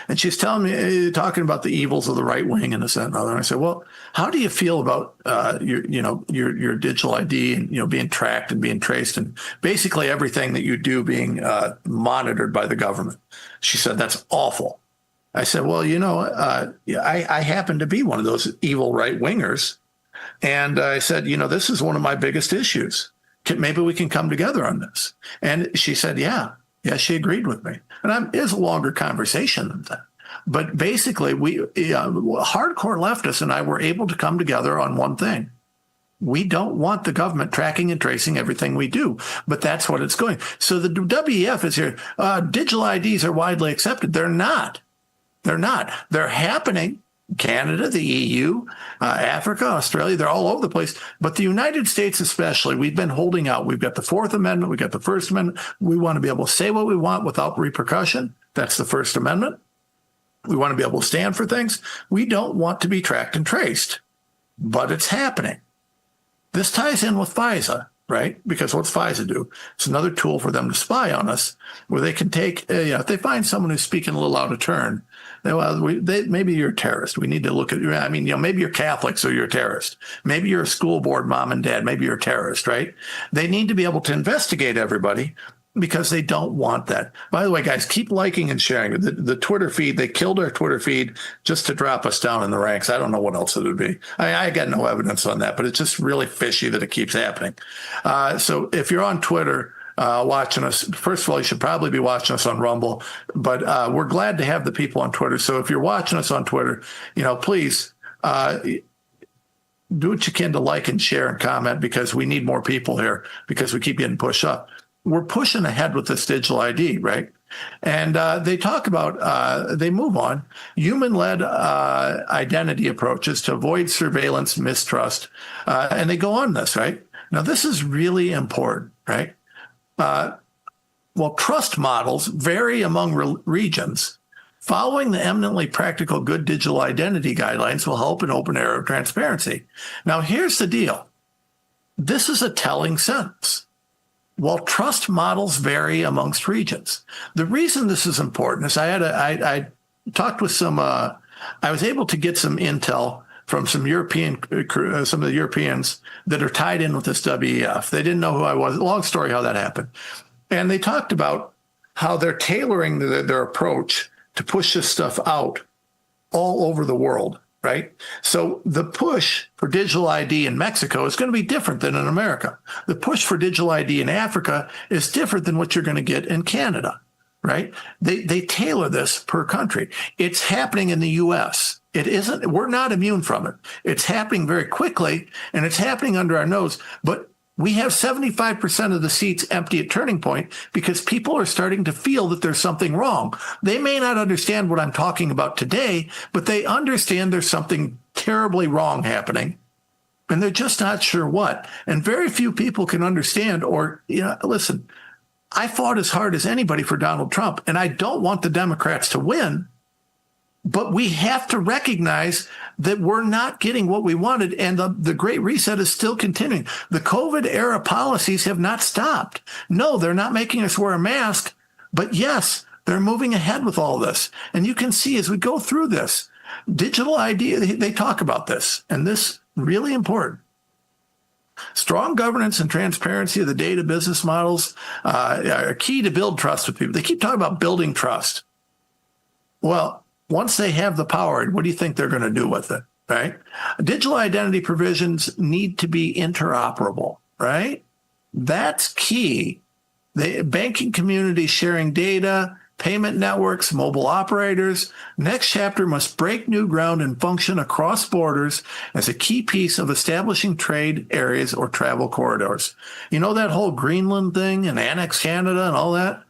And she's telling me, talking about the evils of the right wing and this, that, and other. And I said, well, how do you feel about your digital ID and, being tracked and being traced and basically everything that you do being monitored by the government? She said, that's awful. I said, well, I happen to be one of those evil right wingers. And I said, this is one of my biggest issues. Maybe we can come together on this. And she said, yeah, she agreed with me. And it was a longer conversation than that. But basically, hardcore leftists and I were able to come together on one thing. We don't want the government tracking and tracing everything we do, but that's what it's going. So the WEF is here. Digital IDs are widely accepted. They're not. They're happening. Canada, the EU, Africa, Australia, they're all over the place. But the United States especially, we've been holding out. We've got the Fourth Amendment. We've got the First Amendment. We want to be able to say what we want without repercussion. That's the First Amendment. We want to be able to stand for things. We don't want to be tracked and traced. But it's happening. This ties in with FISA, right? Because what's FISA do? It's another tool for them to spy on us, where they can take, if they find someone who's speaking a little out of turn, maybe you're a terrorist. We need to look at, maybe you're Catholic, so you're a terrorist. Maybe you're a school board mom and dad. Maybe you're a terrorist, right? They need to be able to investigate everybody because they don't want that. By the way, guys, keep liking and sharing. The Twitter feed, they killed our Twitter feed just to drop us down in the ranks. I don't know what else it would be. I got no evidence on that, but it's just really fishy that it keeps happening. So if you're on Twitter watching us, first of all, you should probably be watching us on Rumble, but we're glad to have the people on Twitter. So if you're watching us on Twitter, please do what you can to like and share and comment, because we need more people here because we keep getting pushed up. We're pushing ahead with this digital ID, right? And they talk about, they move on, human-led identity approaches to avoid surveillance, mistrust, and they go on this, right? Now, this is really important, right? While trust models vary among regions, following the eminently practical good digital identity guidelines will help an open era of transparency. Now, here's the deal. This is a telling sentence. While trust models vary amongst regions. The reason this is important is I talked with some, I was able to get some intel from some some of the Europeans that are tied in with this WEF. They didn't know who I was. Long story how that happened. And they talked about how they're tailoring their approach to push this stuff out all over the world. Right? So the push for digital ID in Mexico is going to be different than in America. The push for digital ID in Africa is different than what you're going to get in Canada, right? They tailor this per country. It's happening in the U.S. It isn't, we're not immune from it. It's happening very quickly, and it's happening under our nose, but we have 75% of the seats empty at Turning Point because people are starting to feel that there's something wrong. They may not understand what I'm talking about today, but they understand there's something terribly wrong happening, and they're just not sure what. And very few people can understand or, listen, I fought as hard as anybody for Donald Trump, and I don't want the Democrats to win. But we have to recognize that we're not getting what we wanted, and the Great Reset is still continuing. The COVID era policies have not stopped. No, they're not making us wear a mask, but yes, they're moving ahead with all this. And you can see as we go through this, digital ID, they talk about this, and this really important. Strong governance and transparency of the data business models are key to build trust with people. They keep talking about building trust. Well, once they have the power, what do you think they're going to do with it, right? Digital identity provisions need to be interoperable, right? That's key. The banking community sharing data, payment networks, mobile operators. Next chapter must break new ground and function across borders as a key piece of establishing trade areas or travel corridors. You know that whole Greenland thing and Annex Canada and all that?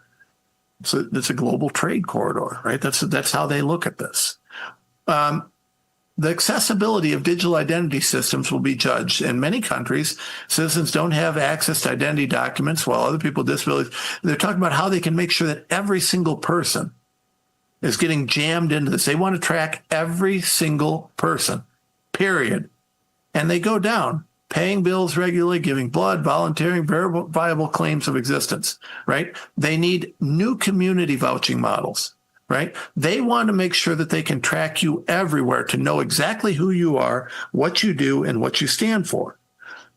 So it's a global trade corridor, right? That's how they look at this. The accessibility of digital identity systems will be judged. In many countries, citizens don't have access to identity documents, while other people with disabilities, they're talking about how they can make sure that every single person is getting jammed into this. They want to track every single person, period. And they go down. Paying bills regularly, giving blood, volunteering, viable claims of existence, right? They need new community vouching models, right? They want to make sure that they can track you everywhere to know exactly who you are, what you do, and what you stand for.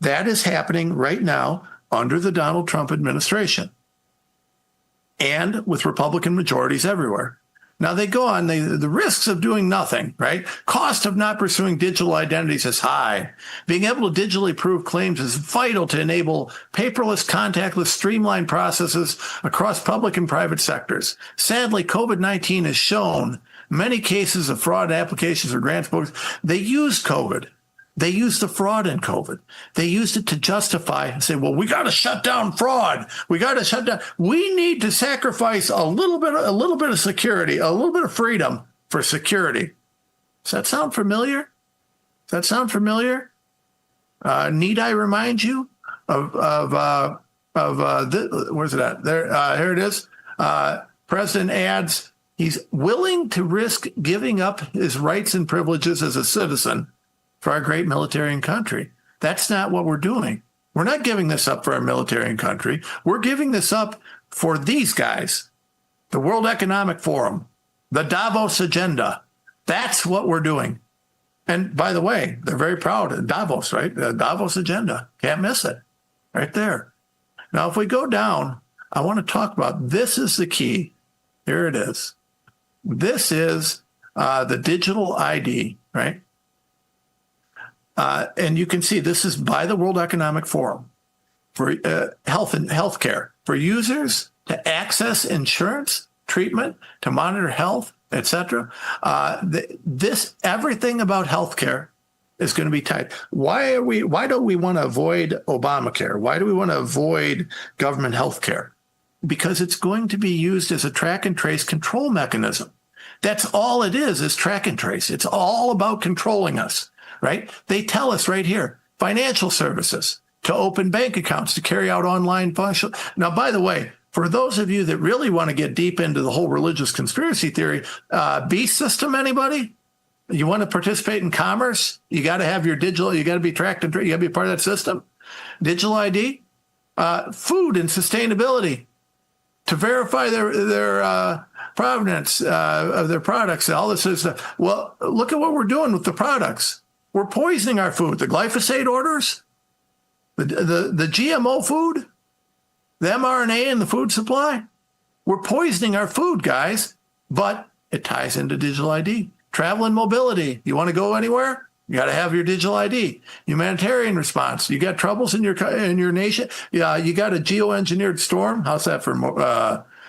That is happening right now under the Donald Trump administration and with Republican majorities everywhere. Now they go on, the risks of doing nothing, right? Cost of not pursuing digital identities is high. Being able to digitally prove claims is vital to enable paperless, contactless, streamlined processes across public and private sectors. Sadly, COVID-19 has shown many cases of fraud applications or grants books. They used COVID. They used the fraud in COVID. They used it to justify and say, well, we got to shut down fraud. We got to shut down. We need to sacrifice a little bit of security, a little bit of freedom for security. Does that sound familiar? Need I remind you of where's it at? There, here it is. President adds he's willing to risk giving up his rights and privileges as a citizen for our great military and country. That's not what we're doing. We're not giving this up for our military and country. We're giving this up for these guys, the World Economic Forum, the Davos agenda. That's what we're doing. And by the way, they're very proud of Davos, right? The Davos agenda. Can't miss it. Right there. Now, if we go down, I want to talk about, this is the key. Here it is. This is the digital ID, right? And you can see this is by the World Economic Forum for health and healthcare, for users to access insurance, treatment, to monitor health, etc. This everything about healthcare is going to be tied. Why don't we want to avoid Obamacare? Why do we want to avoid government healthcare? Because it's going to be used as a track and trace control mechanism. That's all it is track and trace. It's all about controlling us, right? They tell us right here, financial services, to open bank accounts, to carry out online function. Now, by the way, for those of you that really want to get deep into the whole religious conspiracy theory, beast system, anybody? You want to participate in commerce? You got to have your digital, you got to be tracked and you got to be part of that system. Digital ID, food and sustainability, to verify their provenance of their products, all this stuff. Well, look at what we're doing with the products. We're poisoning our food. The glyphosate orders, the GMO food, the mRNA in the food supply. We're poisoning our food, guys, but it ties into digital ID. Travel and mobility. You want to go anywhere? You got to have your digital ID. Humanitarian response. You got troubles in your nation? Yeah, you got a geoengineered storm. How's that for?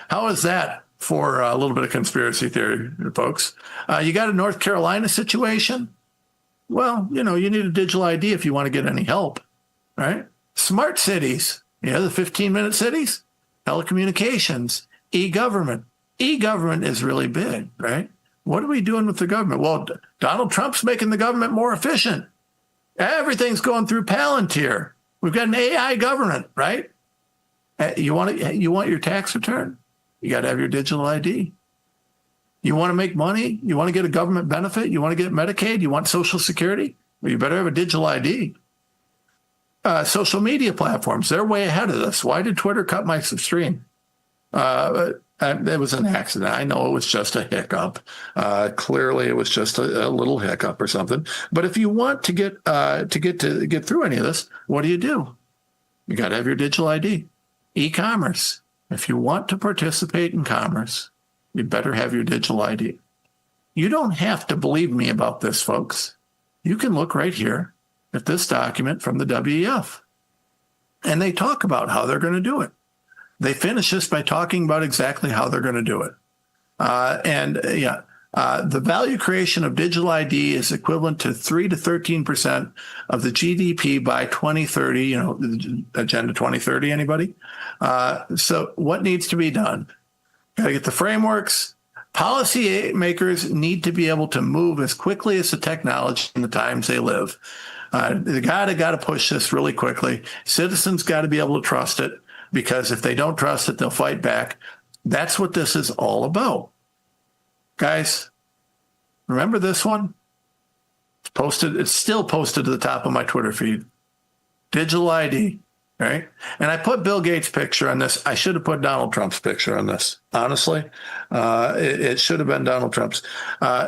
How is that for a little bit of conspiracy theory, folks? You got a North Carolina situation. Well, you need a digital ID if you want to get any help, right? Smart cities. The 15-minute cities, telecommunications, e-government. E-government is really big, right? What are we doing with the government? Well, Donald Trump's making the government more efficient. Everything's going through Palantir. We've got an AI government, right? You want your tax return? You got to have your digital ID. You want to make money? You want to get a government benefit? You want to get Medicaid? You want Social Security? Well, you better have a digital ID. Social media platforms, they're way ahead of this. Why did Twitter cut my stream? It was an accident. I know it was just a hiccup. Clearly, it was just a little hiccup or something. But if you want to get through any of this, what do? You got to have your digital ID. E-commerce. If you want to participate in commerce, you better have your digital ID. You don't have to believe me about this, folks. You can look right here at this document from the WEF, and they talk about how they're going to do it. They finish this by talking about exactly how they're going to do it. The value creation of digital ID is equivalent to 3 to 13% of the GDP by 2030, Agenda 2030, anybody? So what needs to be done? Got to get the frameworks. Policy makers need to be able to move as quickly as the technology and the times they live. They got to push this really quickly. Citizens got to be able to trust it, because if they don't trust it, they'll fight back. That's what this is all about. Guys, remember this one? It's still posted to the top of my Twitter feed. Digital ID, right? And I put Bill Gates' picture on this. I should have put Donald Trump's picture on this. Honestly, it should have been Donald Trump's.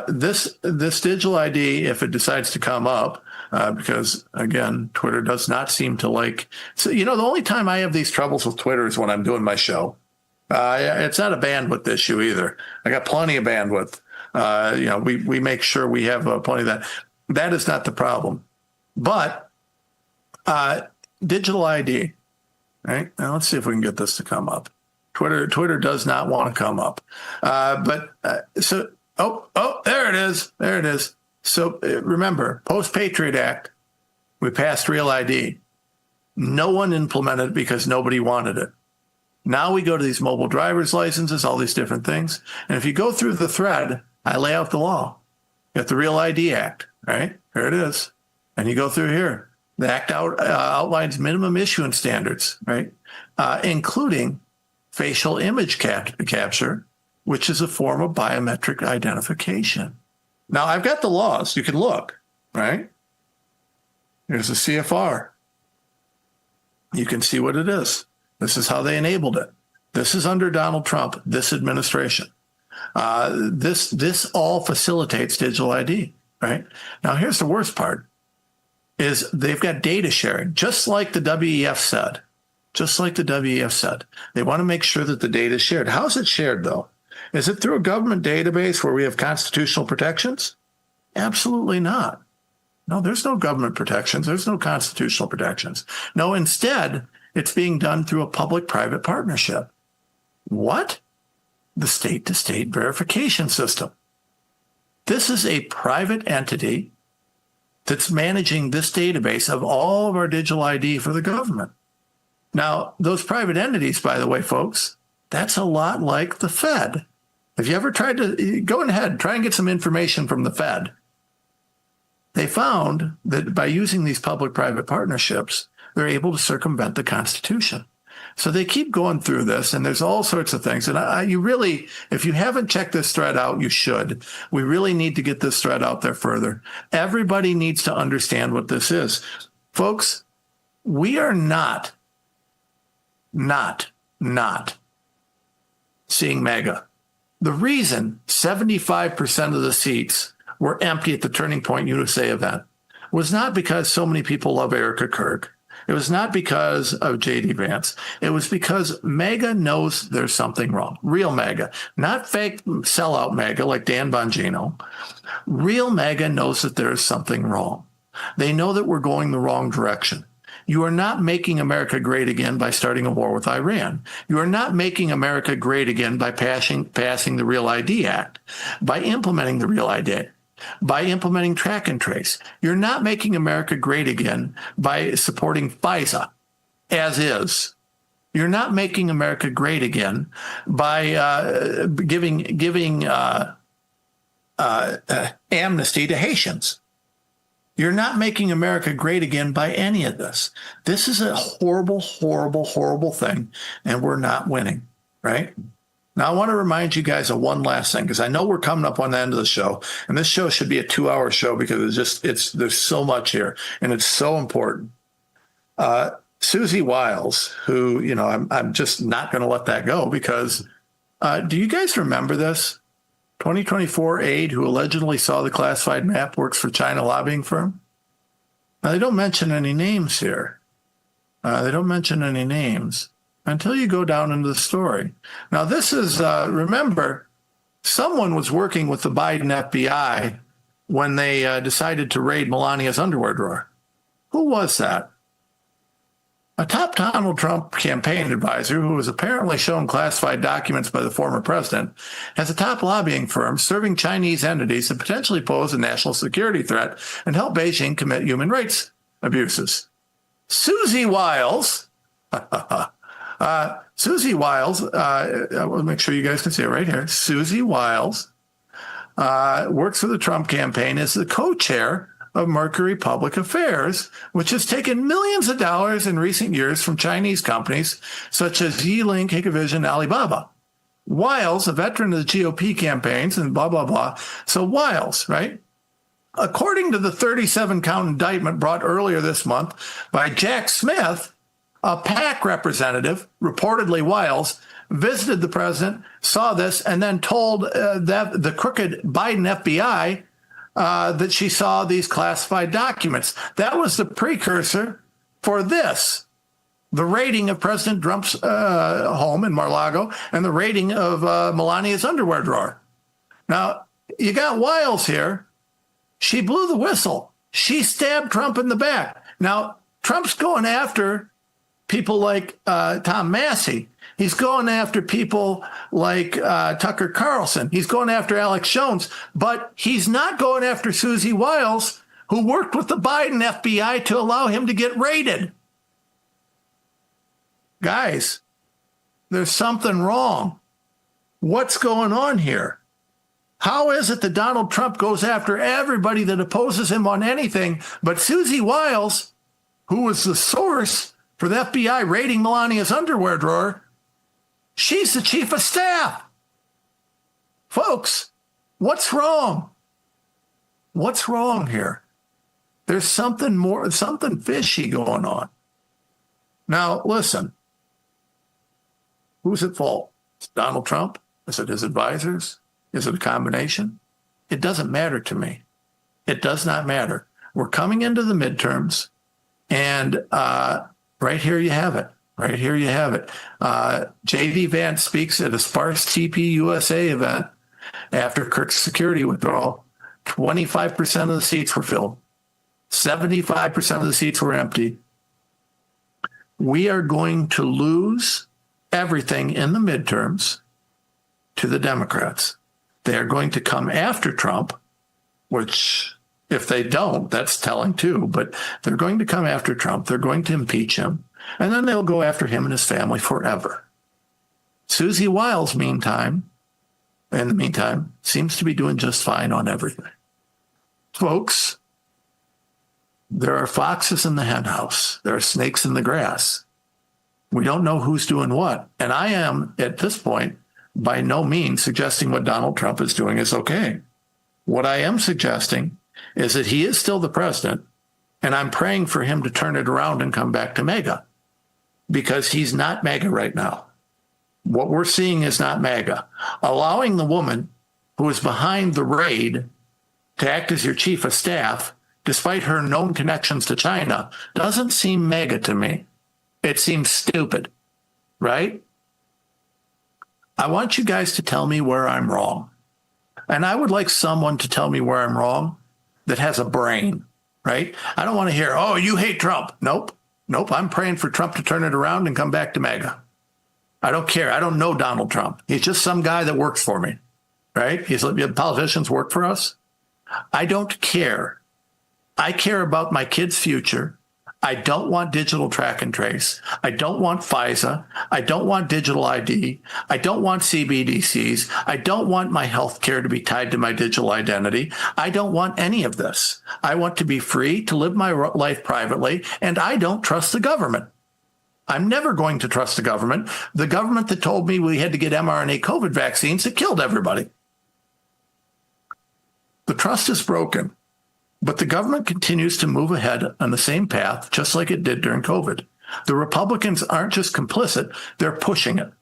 This digital ID, if it decides to come up, because, again, Twitter does not seem to like. So, the only time I have these troubles with Twitter is when I'm doing my show. It's not a bandwidth issue either. I got plenty of bandwidth. We make sure we have plenty of that. That is not the problem. But digitle ID, right? Now, let's see if we can get this to come up. Twitter does not want to come up. There it is. There it is. So remember, post-Patriot Act, we passed Real ID. No one implemented it because nobody wanted it. Now we go to these mobile driver's licenses, all these different things. And if you go through the thread, I lay out the law. You got the Real ID Act, right? Here it is. And you go through here. The Act outlines minimum issuance standards, right? Including facial image capture, which is a form of biometric identification. Now, I've got the laws. You can look, right? Here's the CFR. You can see what it is. This is how they enabled it. This is under Donald Trump, this administration. This all facilitates digital ID, right? Now, here's the worst part, is they've got data sharing, just like the WEF said. just like the WEF said. They want to make sure that the data is shared. How is it shared, though? Is it through a government database where we have constitutional protections? Absolutely not. No, there's no government protections. There's no constitutional protections. No, instead, it's being done through a public-private partnership. What? The state-to-state verification system. This is a private entity that's managing this database of all of our digital ID for the government. Now, those private entities, by the way, folks, that's a lot like the Fed. Have you ever tried to go ahead, try and get some information from the Fed? They found that by using these public-private partnerships, they're able to circumvent the Constitution. So they keep going through this, and there's all sorts of things. And you really, if you haven't checked this thread out, you should. We really need to get this thread out there further. Everybody needs to understand what this is. Folks, we are not seeing MAGA. The reason 75% of the seats were empty at the Turning Point USA event was not because so many people love Erica Kirk. It was not because of J.D. Vance. It was because MAGA knows there's something wrong. Real MAGA, not fake sellout MAGA like Dan Bongino. Real MAGA knows that there is something wrong. They know that we're going the wrong direction. You are not making America great again by starting a war with Iran. You are not making America great again by passing the Real ID Act, by implementing the Real ID, by implementing track and trace. You're not making America great again by supporting FISA as is. You're not making America great again by giving amnesty to Haitians. You're not making America great again by any of this. This is a horrible, horrible, horrible thing, and we're not winning, right? Now, I want to remind you guys of one last thing, because I know we're coming up on the end of the show, and this show should be a 2-hour show because there's so much here, and it's so important. Susie Wiles, who, I'm just not going to let that go because do you guys remember this? 2024 aide who allegedly saw the classified map works for China lobbying firm. Now, they don't mention any names here. They don't mention any names until you go down into the story. Now, this is, remember, someone was working with the Biden FBI when they decided to raid Melania's underwear drawer. Who was that? A top Donald Trump campaign advisor who was apparently shown classified documents by the former president has a top lobbying firm serving Chinese entities that potentially pose a national security threat and help Beijing commit human rights abuses. Susie Wiles, Susie Wiles, I will make sure you guys can see it right here. Susie Wiles works for the Trump campaign as the co-chair of Mercury Public Affairs, which has taken millions of dollars in recent years from Chinese companies such as Yilink, Hikvision, Alibaba. Wiles, a veteran of the GOP campaigns and blah, blah, blah. So Wiles, right? According to the 37-count indictment brought earlier this month by Jack Smith, a PAC representative, reportedly Wiles, visited the president, saw this, and then told the crooked Biden FBI that she saw these classified documents. That was the precursor for this, the raiding of President Trump's home in Mar-a-Lago and the raiding of Melania's underwear drawer. Now, you got Wiles here. She blew the whistle. She stabbed Trump in the back. Now, Trump's going after people like Tom Massey. He's going after people like Tucker Carlson. He's going after Alex Jones, but he's not going after Susie Wiles, who worked with the Biden FBI to allow him to get raided. Guys, there's something wrong. What's going on here? How is it that Donald Trump goes after everybody that opposes him on anything, but Susie Wiles, who was the source for the FBI raiding Melania's underwear drawer, she's the chief of staff. Folks, what's wrong? What's wrong here? There's something fishy going on. Now, listen, who's at fault? Is it Donald Trump? Is it his advisors? Is it a combination? It doesn't matter to me. It does not matter. We're coming into the midterms, and right here you have it. Right here you have it. J.D. Vance speaks at a sparse TPUSA event after Kirk's security withdrawal. 25% of the seats were filled. 75% of the seats were empty. We are going to lose everything in the midterms to the Democrats. They are going to come after Trump, which if they don't, that's telling too, but they're going to come after Trump. They're going to impeach him, and then they'll go after him and his family forever. Susie Wiles, in the meantime, seems to be doing just fine on everything. Folks, there are foxes in the henhouse. There are snakes in the grass. We don't know who's doing what. And I am, at this point, by no means suggesting what Donald Trump is doing is okay. What I am suggesting is that he is still the president, and I'm praying for him to turn it around and come back to MAGA, because he's not MAGA right now. What we're seeing is not MAGA. Allowing the woman who is behind the raid to act as your chief of staff, despite her known connections to China, doesn't seem MAGA to me. It seems stupid, right? I want you guys to tell me where I'm wrong. And I would like someone to tell me where I'm wrong that has a brain, right? I don't want to hear, oh, you hate Trump. Nope. I'm praying for Trump to turn it around and come back to MAGA. I don't care. I don't know Donald Trump. He's just some guy that works for me, right? Politicians work for us. I don't care. I care about my kids' future. I don't want digital track and trace. I don't want FISA. I don't want digital ID. I don't want CBDCs. I don't want my health care to be tied to my digital identity. I don't want any of this. I want to be free to live my life privately, and I don't trust the government. I'm never going to trust the government. The government that told me we had to get mRNA COVID vaccines that killed everybody. The trust is broken. But the government continues to move ahead on the same path, just like it did during COVID. The Republicans aren't just complicit, they're pushing it.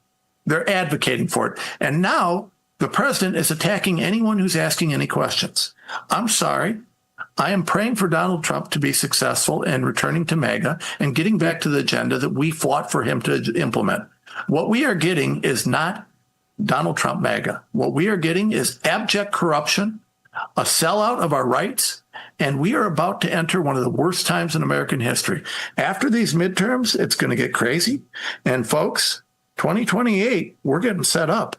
They're advocating for it. And now the president is attacking anyone who's asking any questions. I'm sorry. I am praying for Donald Trump to be successful in returning to MAGA and getting back to the agenda that we fought for him to implement. What we are getting is not Donald Trump MAGA. What we are getting is abject corruption, a sellout of our rights, and we are about to enter one of the worst times in American history. After these midterms, it's going to get crazy. And folks, 2028, we're getting set up.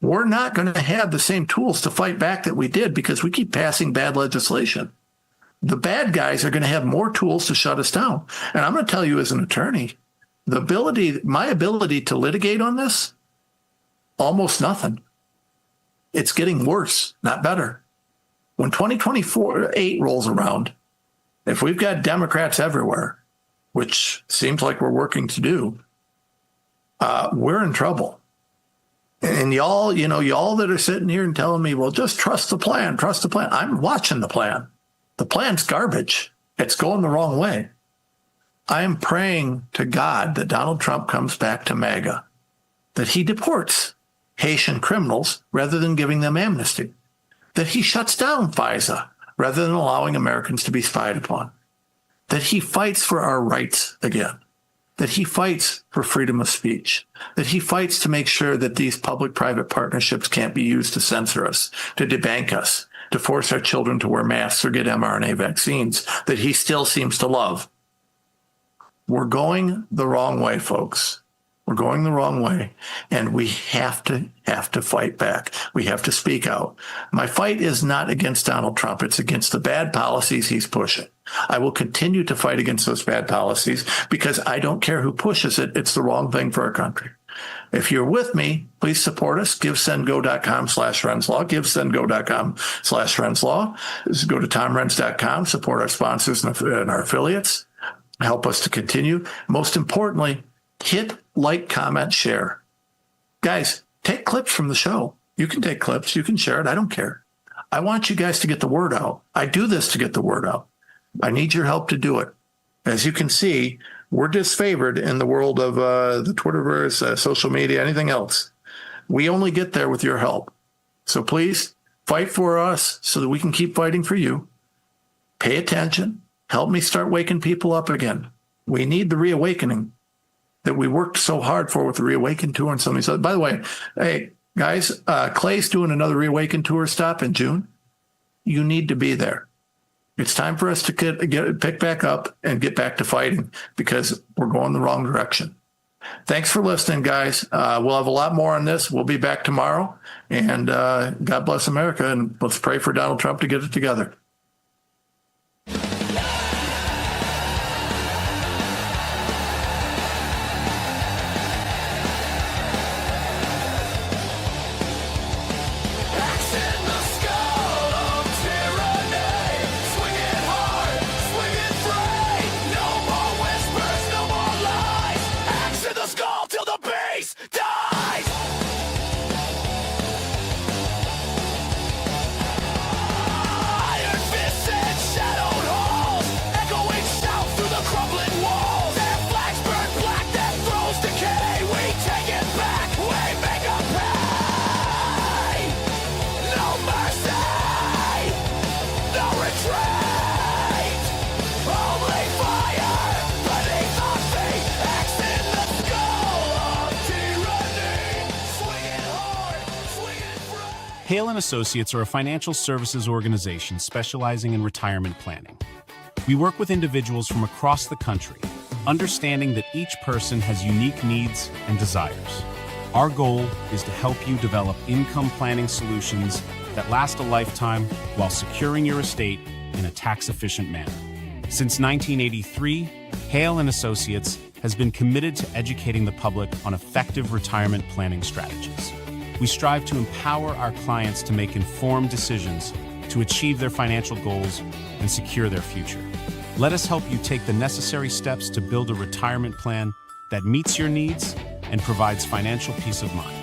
We're not going to have the same tools to fight back that we did because we keep passing bad legislation. The bad guys are going to have more tools to shut us down. And I'm going to tell you as an attorney, my ability to litigate on this, almost nothing. It's getting worse, not better. When 2024-8 rolls around, if we've got Democrats everywhere, which seems like we're working to do, we're in trouble. And y'all that are sitting here and telling me, well, just trust the plan. I'm watching the plan. The plan's garbage. It's going the wrong way. I am praying to God that Donald Trump comes back to MAGA, that he deports Haitian criminals rather than giving them amnesty, that he shuts down FISA rather than allowing Americans to be spied upon, that he fights for our rights again, that he fights for freedom of speech, that he fights to make sure that these public-private partnerships can't be used to censor us, to debank us, to force our children to wear masks or get mRNA vaccines that he still seems to love. We're going the wrong way, folks. We're going the wrong way, and we have to fight back. We have to speak out. My fight is not against Donald Trump. It's against the bad policies he's pushing. I will continue to fight against those bad policies because I don't care who pushes it. It's the wrong thing for our country. If you're with me, please support us. GiveSendGo.com/RenzLaw. GiveSendGo.com/RenzLaw. Go to TomRenz.com. Support our sponsors and our affiliates. Help us to continue. Most importantly, hit like, comment, share. Guys, take clips from the show. You can take clips. You can share it. I don't care. I want you guys to get the word out. I do this to get the word out. I need your help to do it. As you can see, we're disfavored in the world of the Twitterverse, social media, anything else. We only get there with your help. So please fight for us so that we can keep fighting for you. Pay attention. Help me start waking people up again. We need the reawakening. that we worked so hard for with the Reawaken Tour and some of these other. By the way, hey, guys, Clay's doing another Reawaken Tour stop in June. You need to be there. It's time for us to pick back up and get back to fighting because we're going the wrong direction. Thanks for listening, guys. We'll have a lot more on this. We'll be back tomorrow. And God bless America. And let's pray for Donald Trump to get it together. Hale & Associates are a financial services organization specializing in retirement planning. We work with individuals from across the country, understanding that each person has unique needs and desires. Our goal is to help you develop income planning solutions that last a lifetime while securing your estate in a tax-efficient manner. Since 1983, Hale & Associates has been committed to educating the public on effective retirement planning strategies. We strive to empower our clients to make informed decisions to achieve their financial goals and secure their future. Let us help you take the necessary steps to build a retirement plan that meets your needs and provides financial peace of mind.